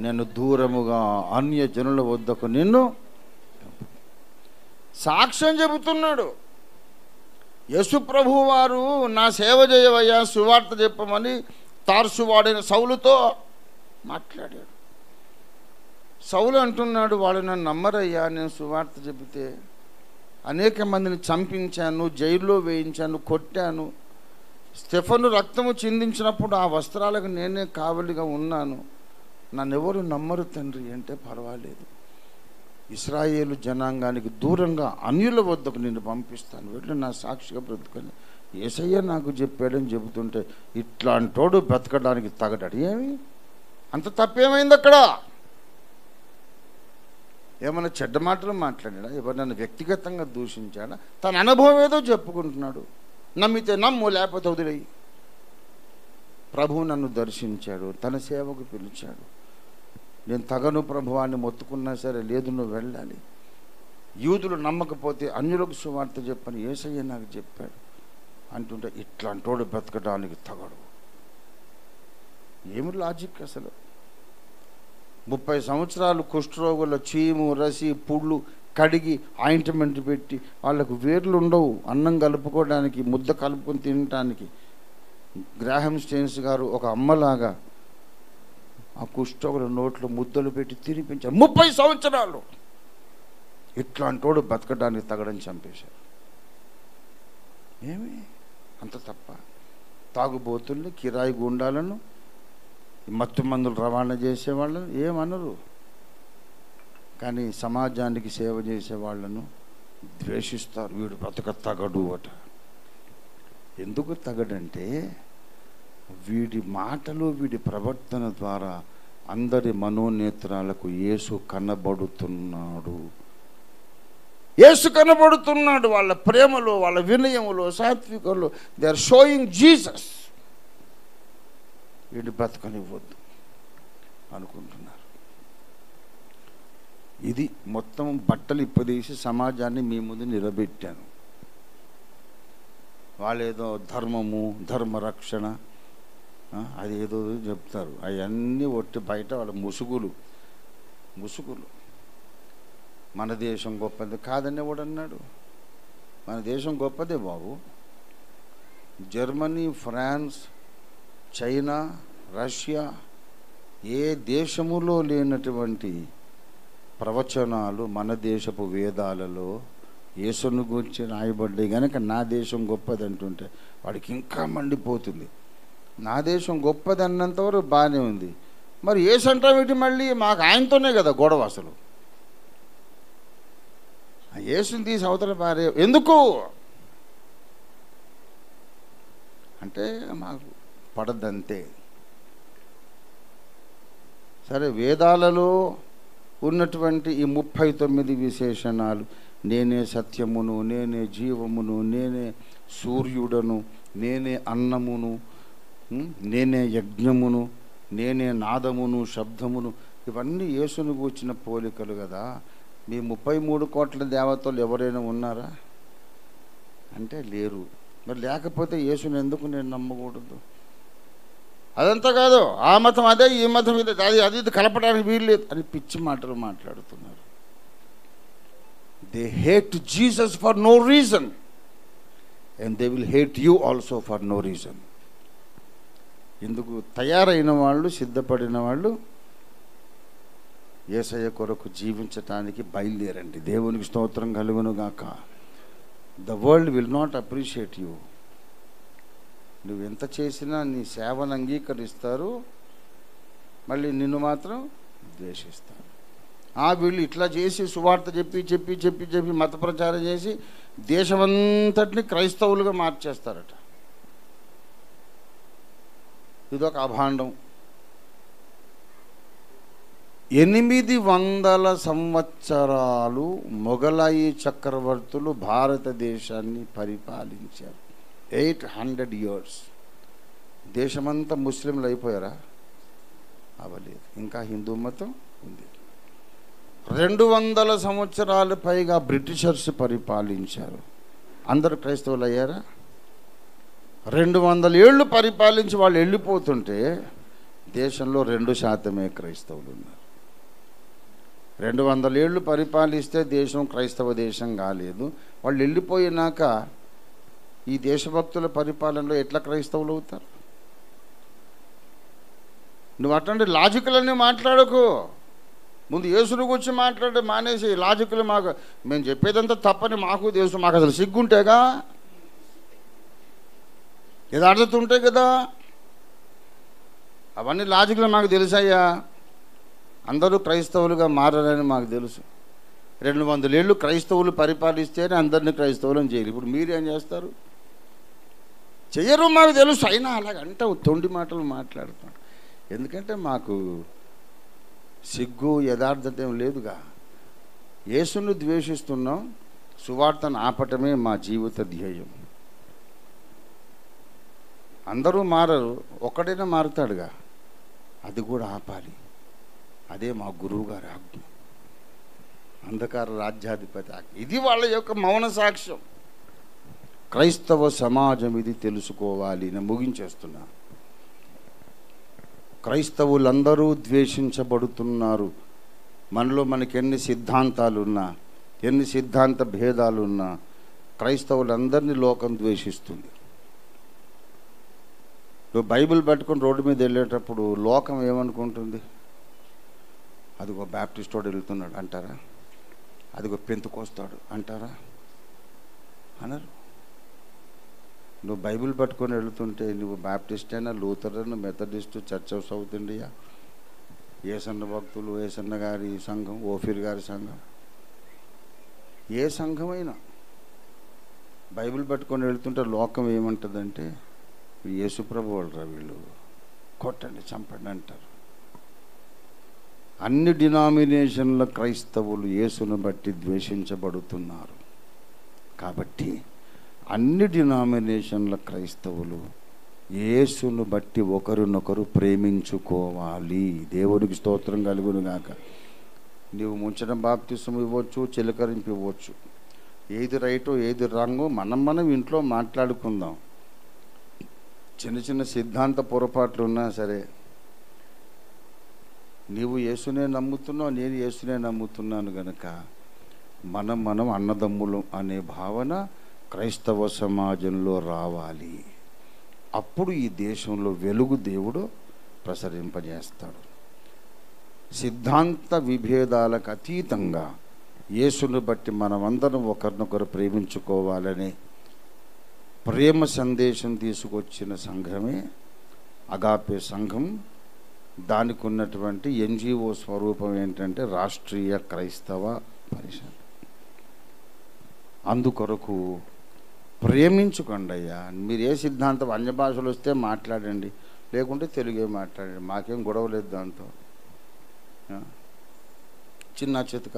నేను దూరముగా అన్య జనుల వద్దకు నిన్ను. సాక్ష్యం చెబుతున్నాడు. యేసు ప్రభు వారు నా సేవ చేయవయ్యా, సువార్త చెప్పమని తార్సువాడైన సౌలుతో మాట్లాడాడు. సౌలు అంటున్నాడు, వాళ్ళు నన్ను నమ్మరయ్యా, నేను సువార్త చెబితే. అనేక మందిని చంపించాను, జైల్లో వేయించాను, కొట్టాను. స్టెఫను రక్తము చిందించినప్పుడు ఆ వస్త్రాలకు నేనే కావలిగా ఉన్నాను. నన్నెవరు నమ్మరు తండ్రి అంటే, పర్వాలేదు, ఇశ్రాయేలు జనాంగానికి దూరంగా అన్యుల వద్దకు నిన్ను పంపిస్తాను, వెళ్ళి నా సాక్షిగా బ్రతుకొని యేసయ్య నాకు చెప్పాడని చెబుతుంటే ఇట్లాంటోడు బ్రతకడానికి తగడాడు. ఏమి అంత తప్పేమైంది అక్కడ? ఏమన్నా చెడ్డ మాటలు మాట్లాడా? ఎవరినైనా వ్యక్తిగతంగా దూషించాడా? తన అనుభవం ఏదో చెప్పుకుంటున్నాడు. నమ్మితే నమ్ము, లేకపోతే వదిలేయి. ప్రభువు నన్ను దర్శించాడు, తన సేవకు పిలిచాడు. నేను తగను ప్రభువాన్ని మొత్తుకున్నా సరే, లేదు నువ్వు వెళ్ళాలి, యూదులు నమ్మకపోతే అన్యులకు సువార్త చెప్పని యేసయ్య నాకు చెప్పాడు అంటుంటే ఇట్లాంటోడు బ్రతకడానికి తగడు. ఏమి లాజిక్ అసలు? 30 సంవత్సరాలు కుష్ఠరోగుల చీము రసి పుళ్ళు కడిగి ఆయింట్మెంట్ పెట్టి వాళ్ళకు వేర్లు ఉండవు అన్నం కలుపుకోవడానికి, ముద్ద కలుపుకొని తినటానికి. గ్రాహం స్టెయిన్స్ గారు ఒక అమ్మలాగా ఆ కుష్ఠరోగుల నోట్లో ముద్దలు పెట్టి తినిపించారు 30 సంవత్సరాలు. ఇట్లాంటోడు బతకడానికి తగడని చంపేశారు. ఏమి అంత తప్ప? తాగుబోతుల్ని, కిరాయి గుండాలను, మత్తు మందులు రవాణా చేసేవాళ్ళను ఏమనరు, కానీ సమాజానికి సేవ చేసేవాళ్ళను ద్వేషిస్తారు. వీడు బ్రతక తగడు అట. ఎందుకు తగడంటే వీడి మాటలు, వీడి ప్రవర్తన ద్వారా అందరి మనోనేత్రాలకు యేసు కనబడుతున్నాడు. యేసు కనబడుతున్నాడు. వాళ్ళ ప్రేమలో, వాళ్ళ వినయములో, సాత్వికంలో దే ఆర్ షోయింగ్ జీసస్. వీడు బ్రతకనివ్వద్దు అనుకుంటున్నారు. ఇది మొత్తం బట్టలు ఇప్పదీసి సమాజాన్ని మీ ముందు నిలబెట్టాను. వాళ్ళేదో ధర్మము, ధర్మరక్షణ అదేదో చెప్తారు. అవన్నీ ఒట్టి బయట వాళ్ళ ముసుగులు. మన దేశం గొప్పది కాదని ఎవడన్నాడు? మన దేశం గొప్పదే బాబు. జర్మనీ, ఫ్రాన్స్, చైనా, రష్యా ఏ దేశములో లేనటువంటి ప్రవచనాలు మన దేశపు వేదాలలో యేసును గురించి రాయబడ్డాయి. కనుక నా దేశం గొప్పది అంటుంటే వాడికి ఇంకా మండిపోతుంది. నా దేశం గొప్పది అన్నంతవరకు బాగానే ఉంది. మరి యేసు అంటావేంటి? మళ్ళీ మాకు ఆయనతోనే కదా గొడవ. అసలు ఆ యేసుని తీసి అవతల పారే ఎందుకు అంటే మాకు పడద్దంతే. సరే, వేదాలలో ఉన్నటువంటి ఈ 39 విశేషణాలు, నేనే సత్యమును, నేనే జీవమును, నేనే సూర్యుడను, నేనే అన్నమును, నేనే యజ్ఞమును, నేనే నాదమును, శబ్దమును, ఇవన్నీ యేసును కూర్చిన పోలికలు కదా. మీ 33 కోట్ల దేవతలు ఎవరైనా ఉన్నారా అంటే లేరు. మరి లేకపోతే యేసుని ఎందుకు నేను నమ్మకూడదు? అదంతా కాదు, ఆ మతం అదే, ఈ మతం ఇదే, అది ఇది కలపడానికి వీలు లేదు అని పిచ్చి మాటలు మాట్లాడుతున్నారు. They hate Jesus for no reason and they will hate you also for no reason. ఇందుకు తయారైన వాళ్ళు, సిద్ధపడిన వాళ్ళు యేసయ్య కొరకు జీవించటానికి బయలుదేరండి. దేవునికి స్తోత్రం కలుగును గాక. The world will not appreciate you. నువ్వు ఎంత చేసినా నీ సేవను అంగీకరిస్తారు, మళ్ళీ నిన్ను మాత్రం ద్వేషిస్తారు. వీళ్ళు ఇట్లా చేసి సువార్త చెప్పి మత ప్రచారం చేసి దేశమంతటిని క్రైస్తవులుగా మార్చేస్తారట. ఇదొక అభాండం. 800 సంవత్సరాలు మొఘలాయి చక్రవర్తులు భారతదేశాన్ని పరిపాలించారు. 800 years. దేశమంతా ముస్లింలు అయిపోయారా? అవ్వలేదు. ఇంకా హిందూ మతం ఉంది. 200 సంవత్సరాలు పైగా బ్రిటిషర్స్ పరిపాలించారు. అందరూ క్రైస్తవులు అయ్యారా? 200 ఏళ్ళు పరిపాలించి వాళ్ళు వెళ్ళిపోతుంటే దేశంలో 2% క్రైస్తవులు ఉన్నారు. 200 ఏళ్ళు పరిపాలిస్తే దేశం క్రైస్తవ దేశం కాలేదు. వాళ్ళు వెళ్ళిపోయినాక ఈ దేశభక్తుల పరిపాలనలో ఎట్లా క్రైస్తవులు అవుతారు? నువ్వు అట్లాంటి లాజికలన్నీ మాట్లాడకు. ముందు యేసుని గురించి మాట్లాడే మానేసి లాజికలు మేము చెప్పేదంతా తప్పని మాకు తెలుసు. మాకు అసలు సిగ్గుంటేగా, యథార్థత ఉంటే కదా. అవన్నీ లాజికలు మాకు తెలుసయ్యా. అందరూ క్రైస్తవులుగా మారాలని మాకు తెలుసు. 200 ఏళ్ళు క్రైస్తవులు పరిపాలిస్తేనే అందరినీ క్రైస్తవులను చేయరు. ఇప్పుడు మీరేం చేస్తారు? చెయ్యరు, మాకు తెలుసు. అయినా అలాగంటే తొండి మాటలు మాట్లాడుతాం. ఎందుకంటే మాకు సిగ్గు, యథార్థత ఏం లేదుగా. యేసును ద్వేషిస్తున్నాం, సువార్తను ఆపటమే మా జీవిత ధ్యేయం. అందరూ మారరు, ఒక్కడైనా మారుతాడుగా, అది కూడా ఆపాలి. అదే మా గురువు గారి ఆజ్ఞ, అంధకార రాజ్యాధిపతి ఆజ్ఞ. ఇది వాళ్ళ యొక్క మౌన సాక్ష్యం. క్రైస్తవ సమాజం ఇది తెలుసుకోవాలి. నేను ముగించేస్తున్నా. క్రైస్తవులందరూ ద్వేషించబడుతున్నారు. మనలో మనకి ఎన్ని సిద్ధాంతాలున్నా, ఎన్ని సిద్ధాంత భేదాలున్నా, క్రైస్తవులందరినీ లోకం ద్వేషిస్తుంది. నువ్వు బైబిల్ పట్టుకొని రోడ్డు మీద వెళ్ళేటప్పుడు లోకం ఏమనుకుంటుంది? అదిగో బ్యాప్టిస్ట్ వాడు వెళ్తున్నాడు అంటారా? అదిగో పెంతుకొస్తాడు అంటారా? అనరు. నువ్వు బైబిల్ పట్టుకొని వెళుతుంటే నువ్వు బ్యాప్టిస్ట్ అయినా, Lutheran, Methodist, church of south India, Yesanna భక్తులు, ఏసన్న గారి సంఘం, ఓఫీర్ గారి సంఘం, ఏ సంఘమైనా బైబిల్ పట్టుకొని వెళుతుంటే లోకం ఏమంటుందంటే, యేసుప్రభు వాళ్ళరా వీళ్ళు, కొట్టండి చంపండి అంటారు. అన్ని డినామినేషన్ల క్రైస్తవులు యేసును బట్టి ద్వేషించబడుతున్నారు. కాబట్టి అన్ని డినామినేషన్ల క్రైస్తవులు యేసును బట్టి ఒకరినొకరు ప్రేమించుకోవాలి. దేవునికి స్తోత్రం కలుగును గాక. నీవు ముంచిన బాప్తిసం ఇవ్వచ్చు, చిలకరింపు ఇవ్వచ్చు, ఏది రైటో ఏది రాంగో మనం ఇంట్లో మాట్లాడుకుందాం. చిన్న చిన్న సిద్ధాంత పొరపాట్లు ఉన్నా సరే, నీవు యేసునే నమ్ముతున్నావు, నేను యేసునే నమ్ముతున్నాను గనక మనం అన్నదమ్ములు అనే భావన క్రైస్తవ సమాజంలో రావాలి. అప్పుడు ఈ దేశంలో వెలుగు దేవుడు ప్రసరింపజేస్తాడు. సిద్ధాంత విభేదాలకు అతీతంగా యేసును బట్టి మనమందరం ఒకరినొకరు ప్రేమించుకోవాలనే ప్రేమ సందేశం తీసుకొచ్చిన సంఘమే అగాపే సంఘం. దానికి ఉన్నటువంటి ఎన్జిఓ స్వరూపం ఏంటంటే రాష్ట్రీయ క్రైస్తవ పరిషత్. అందుకొరకు ప్రేమించుకోండి అయ్యా. మీరు ఏ సిద్ధాంతం అన్య భాషలు వస్తే మాట్లాడండి, లేకుంటే తెలుగే మాట్లాడండి, మాకేం గొడవ లేదు దాంతో. చిన్న చితక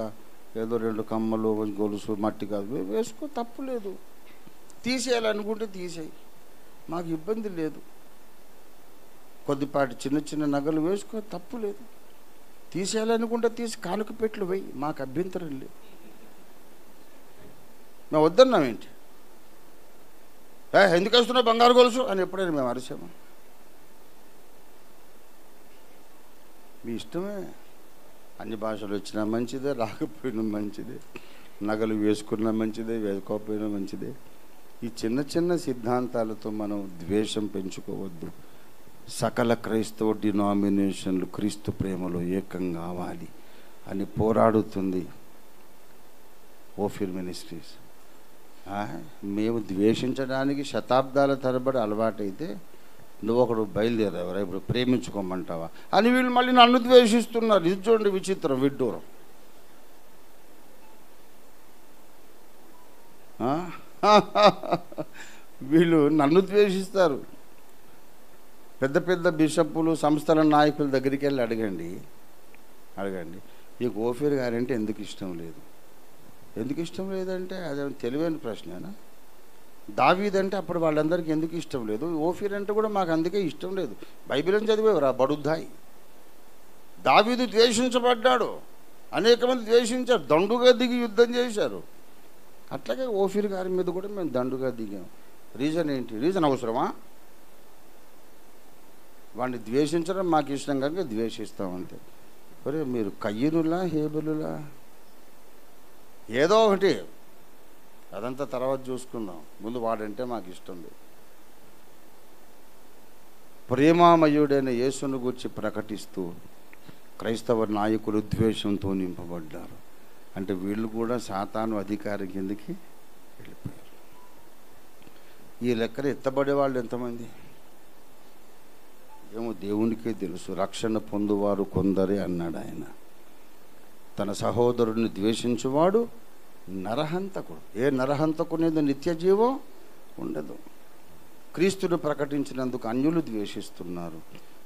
ఏదో 2 కమ్మలు గొలుసు మట్టి కాదు వేసుకో, తప్పు లేదు. తీసేయాలనుకుంటే తీసేయి, మాకు ఇబ్బంది లేదు. కొద్దిపాటి చిన్న చిన్న నగలు వేసుకో, తప్పు లేదు. తీసేయాలనుకుంటే తీసి కానుక పెట్లు వేయి, మాకు అభ్యంతరం లేదు. మేము వద్దన్నామేంటి? ఎందుకు వస్తున్నావు బంగారు గొలుసు అని ఎప్పుడైనా మేము అరిచాము? మీ ఇష్టమే. అన్ని భాషలు వచ్చినా మంచిదే, రాకపోయినా మంచిదే, నగలు వేసుకున్నా మంచిదే, వేసుకోకపోయినా మంచిదే. ఈ చిన్న చిన్న సిద్ధాంతాలతో మనం ద్వేషం పెంచుకోవద్దు. సకల క్రైస్తవ డినామినేషన్లు క్రీస్తు ప్రేమలో ఏకం కావాలి అని పోరాడుతుంది ఓఫీర్ మినిస్ట్రీస్. మేము ద్వేషించడానికి శతాబ్దాల తరబడి అలవాటైతే నువ్వు ఒకడు బయలుదేరావరా ఇప్పుడు ప్రేమించుకోమంటావా అని వీళ్ళు మళ్ళీ నన్ను ద్వేషిస్తున్నారు. ఇది చూడండి విచిత్రం, విడ్డూరం. వీళ్ళు నన్ను ద్వేషిస్తారు. పెద్ద పెద్ద బిషప్పులు, సంస్థల నాయకుల దగ్గరికి వెళ్ళి అడగండి, ఈ ఓఫీర్ గారంటే ఎందుకు ఇష్టం లేదు? ఎందుకు ఇష్టం లేదంటే అది తెలివైన ప్రశ్నేనా? దావీద్ అంటే అప్పుడు వాళ్ళందరికీ ఎందుకు ఇష్టం లేదు? ఓఫీర్ అంటే కూడా మాకు అందుకే ఇష్టం లేదు. బైబిల్ అని చదివేవరా బడుద్దాయి. దావీదు ద్వేషించబడ్డాడు, అనేక మంది ద్వేషించారు, దండుగా దిగి యుద్ధం చేశారు. అట్లాగే ఓఫీర్ గారి మీద కూడా మేము దండుగా దిగాం. రీజన్ ఏంటి? రీజన్ అవసరమా? వాడిని ద్వేషించడం మాకు ఇష్టం కనుక ద్వేషిస్తామంతే. మరి మీరు కయ్యనులా హేబెలులా? ఏదో ఒకటి, అదంతా తర్వాత చూసుకుందాం, ముందు వాడంటే మాకు ఇష్టం లేదు. ప్రేమామయుడైన యేసును గురించి ప్రకటిస్తూ క్రైస్తవ నాయకులు ద్వేషంతో నింపబడ్డారు. అంటే వీళ్ళు కూడా సాతాను అధికారి కిందకి వెళ్ళిపోయారు. ఈ లెక్కన ఎత్తబడే వాళ్ళు ఎంతమంది ఏమో దేవునికే తెలుసు. రక్షణ పొందువారు కొందరే అన్నాడు ఆయన. తన సహోదరుడిని ద్వేషించువాడు నరహంతకుడు. ఏ నరహంతకునేది నిత్య జీవం ఉండదు. క్రీస్తును ప్రకటించినందుకు అన్యులు ద్వేషిస్తున్నారు.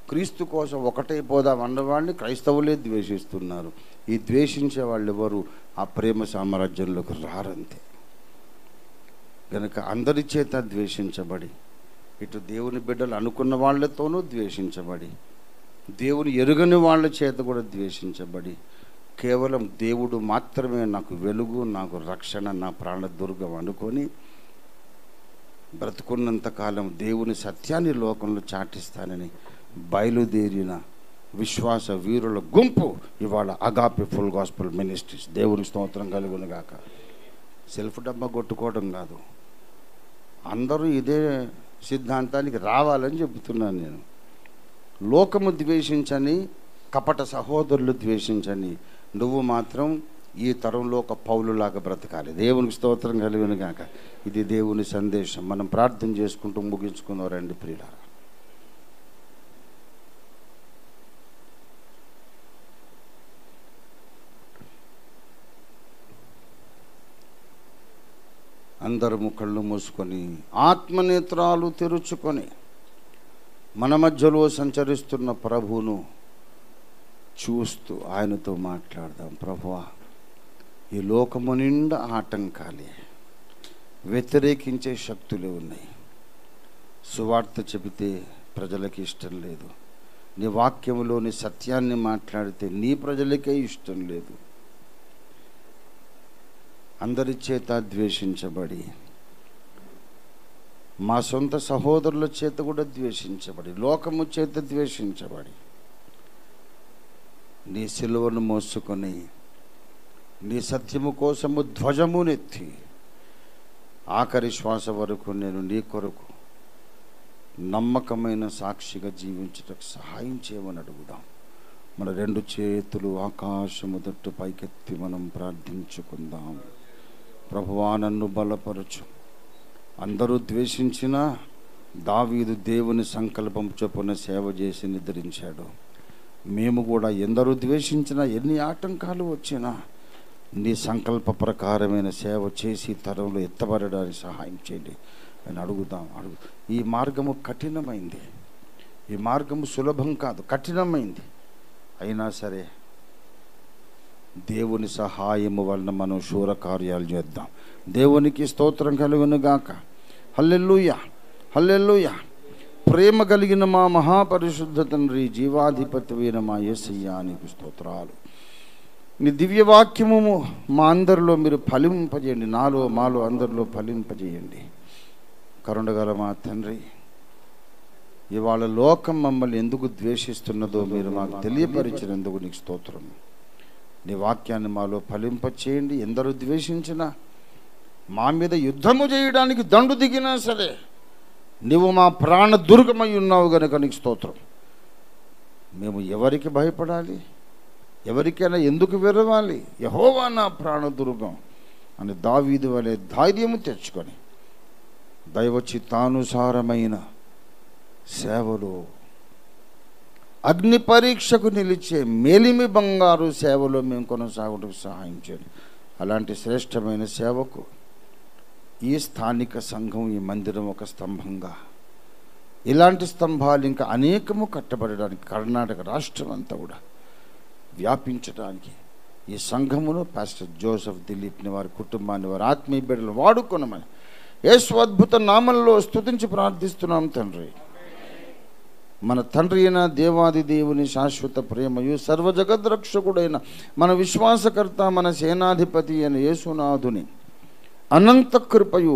క్రీస్తు కోసం ఒకటైపోదాం అన్నవాడిని క్రైస్తవులే ద్వేషిస్తున్నారు. ఈ ద్వేషించే వాళ్ళు ఎవరు ఆ ప్రేమ సామ్రాజ్యంలోకి రారంతే. గనక అందరి చేత ద్వేషించబడి ఇటు దేవుని బిడ్డలు అనుకున్న వాళ్ళతోనూ ద్వేషించబడి, దేవుని ఎరుగని వాళ్ళ చేత కూడా ద్వేషించబడి, కేవలం దేవుడు మాత్రమే నాకు వెలుగు, నాకు రక్షణ, నా ప్రాణదుర్గం అనుకొని బ్రతుకున్నంతకాలం దేవుని సత్యాన్ని లోకంలో చాటిస్తానని బయలుదేరిన విశ్వాస వీరుల గుంపు ఇవాళ అగాపే ఫుల్ గాస్పెల్ మినిస్ట్రీస్. దేవుని స్తోత్రం కలుగునుగాక. సెల్ఫ్ డబ్బా కొట్టుకోవడం కాదు, అందరూ ఇదే సిద్ధాంతానికి రావాలని చెబుతున్నాను నేను. లోకము ద్వేషించని, కపట సహోదరులు ద్వేషించని, నువ్వు మాత్రం ఈ తరంలో ఒక పౌలులాగా బ్రతకాలి. దేవునికి స్తోత్రం కలుగునుగాక. ఇది దేవుని సందేశం. మనం ప్రార్థన చేసుకుంటూ ముగించుకుందాం రండి ప్రియులారా. అందరము కళ్ళు మూసుకొని ఆత్మనేత్రాలు తెరుచుకొని మన మధ్యలో సంచరిస్తున్న ప్రభువును చూస్తూ ఆయనతో మాట్లాడదాం. ప్రభువా, ఈ లోకము నిండా ఆటంకాలే, వ్యతిరేకించే శక్తులు ఉన్నాయి. సువార్త చెబితే ప్రజలకి ఇష్టం లేదు, నీ వాక్యములోని సత్యాన్ని మాట్లాడితే నీ ప్రజలకే ఇష్టం లేదు. అందరి చేత ద్వేషించబడి, మా సొంత సహోదరుల చేత కూడా ద్వేషించబడి, లోకము చేత ద్వేషించబడి, నీ సిలువను మోసుకొని నీ సత్యము కోసము ధ్వజమునెత్తి ఆఖరి శ్వాస వరకు నేను నీ కొరకు నమ్మకమైన సాక్షిగా జీవించటకు సహాయం చేయమని అడుగుదాం. మన రెండు చేతులు ఆకాశము తట్టు పైకెత్తి మనం ప్రార్థించుకుందాం. ప్రభువా, నన్ను బలపరచు. అందరూ ద్వేషించినా దావీదు దేవుని సంకల్పం చొప్పున సేవ చేసి నిద్రించాడు. మేము కూడా ఎందరూ ద్వేషించినా, ఎన్ని ఆటంకాలు వచ్చినా నీ సంకల్ప ప్రకారమైన సేవ చేసి తరంలో ఎత్తబడడానికి సహాయం చేయండి అని అడుగుదాం. ఈ మార్గము కఠినమైంది, ఈ మార్గము సులభం కాదు, కఠినమైంది. అయినా సరే దేవుని సహాయము వలన మనం శూర కార్యాలు చేద్దాం. దేవునికి స్తోత్రం కలుగునుగాక. హల్లెలూయా, హల్లెలూయా. ప్రేమ కలిగిన మా మహాపరిశుద్ధ తండ్రి, జీవాధిపతివైన మా యేసయ్యా, నీకు స్తోత్రాలు. నీ దివ్యవాక్యము మా అందరిలో మీరు ఫలింపజేయండి, నాలో మాలో అందరిలో ఫలింపజేయండి. కరుణగల మా తండ్రి, ఇవాళ లోకం మమ్మల్ని ఎందుకు ద్వేషిస్తున్నదో మీరు మాకు తెలియపరిచినందుకు నీకు స్తోత్రం. నీ వాక్యాన్ని మాలో ఫలింపచేయండి. ఎందరూ ద్వేషించినా, మా మీద యుద్ధము చేయడానికి దండు దిగినా సరే నీవు మా ప్రాణ దుర్గమై ఉన్నావు గనుక నీకు స్తోత్రం. మేము ఎవరికి భయపడాలి, ఎవరికైనా ఎందుకు విరవాలి? యెహోవా నా ప్రాణదుర్గం అని దావీదు వలె ధైర్యము తెచ్చుకొని దైవ చిత్తానుసారమైన సేవలో, అగ్ని పరీక్షకు నిలిచే మేలిమి బంగారు సేవలో మేము కొనసాగుటకు సహాయం చేయండి. అలాంటి శ్రేష్టమైన సేవకు ఈ స్థానిక సంఘం, ఈ మందిరం ఒక స్తంభంగా, ఇలాంటి స్తంభాలు ఇంకా అనేకము కట్టబడడానికి, కర్ణాటక రాష్ట్రం అంతా కూడా వ్యాపించడానికి ఈ సంఘమును పాస్టర్ జోసెఫ్ దిలీప్ని, వారి కుటుంబాన్ని, వారి ఆత్మీయ బిడ్డలు వాడుకొనమని యేసు అద్భుత నామంలో స్తుతించి ప్రార్థిస్తున్నాం తండ్రి. మన తండ్రి అయిన దేవాది దేవుని శాశ్వత ప్రేమయు, సర్వజగద్రక్షకుడైన మన విశ్వాసకర్త, మన సేనాధిపతి అయిన యేసునాథుని అనంత కృపయు,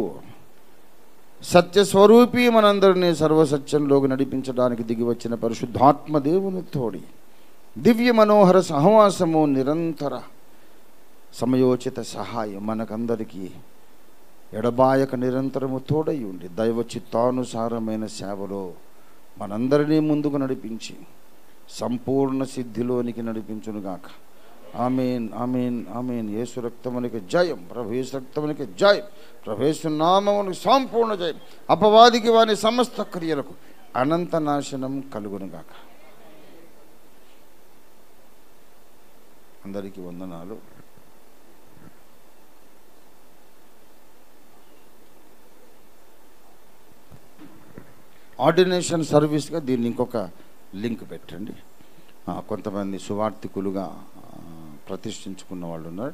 సత్యస్వరూపి మనందరినీ సర్వసత్యంలోకి నడిపించడానికి దిగి వచ్చిన పరిశుద్ధాత్మ దేవుని తోడి దివ్య మనోహర సహవాసము, నిరంతర సమయోచిత సహాయం మనకందరికీ ఎడబాయక నిరంతరము తోడై ఉండి దైవ చిత్తానుసారమైన సేవలో మనందరినీ ముందుకు నడిపించి సంపూర్ణ సిద్ధిలోనికి నడిపించునుగాక. ఆమేన్, ఆమేన్, ఆమేన్. యేసు రక్తమునికి జయం, ప్రభు యేసు రక్తమునికి జయం, ప్రభు యేసు నామమునికి సంపూర్ణ జయం. అపవాదికి వాని సమస్త క్రియలకు అనంత నాశనం కలుగునుగాక. అందరికీ వందనాలు. ఆర్డినేషన్ సర్వీస్గా దీన్ని ఇంకొక లింక్ పెట్టండి. కొంతమంది సువార్థికులుగా ప్రతిష్ఠించుకున్న వాళ్ళు ఉన్నారు.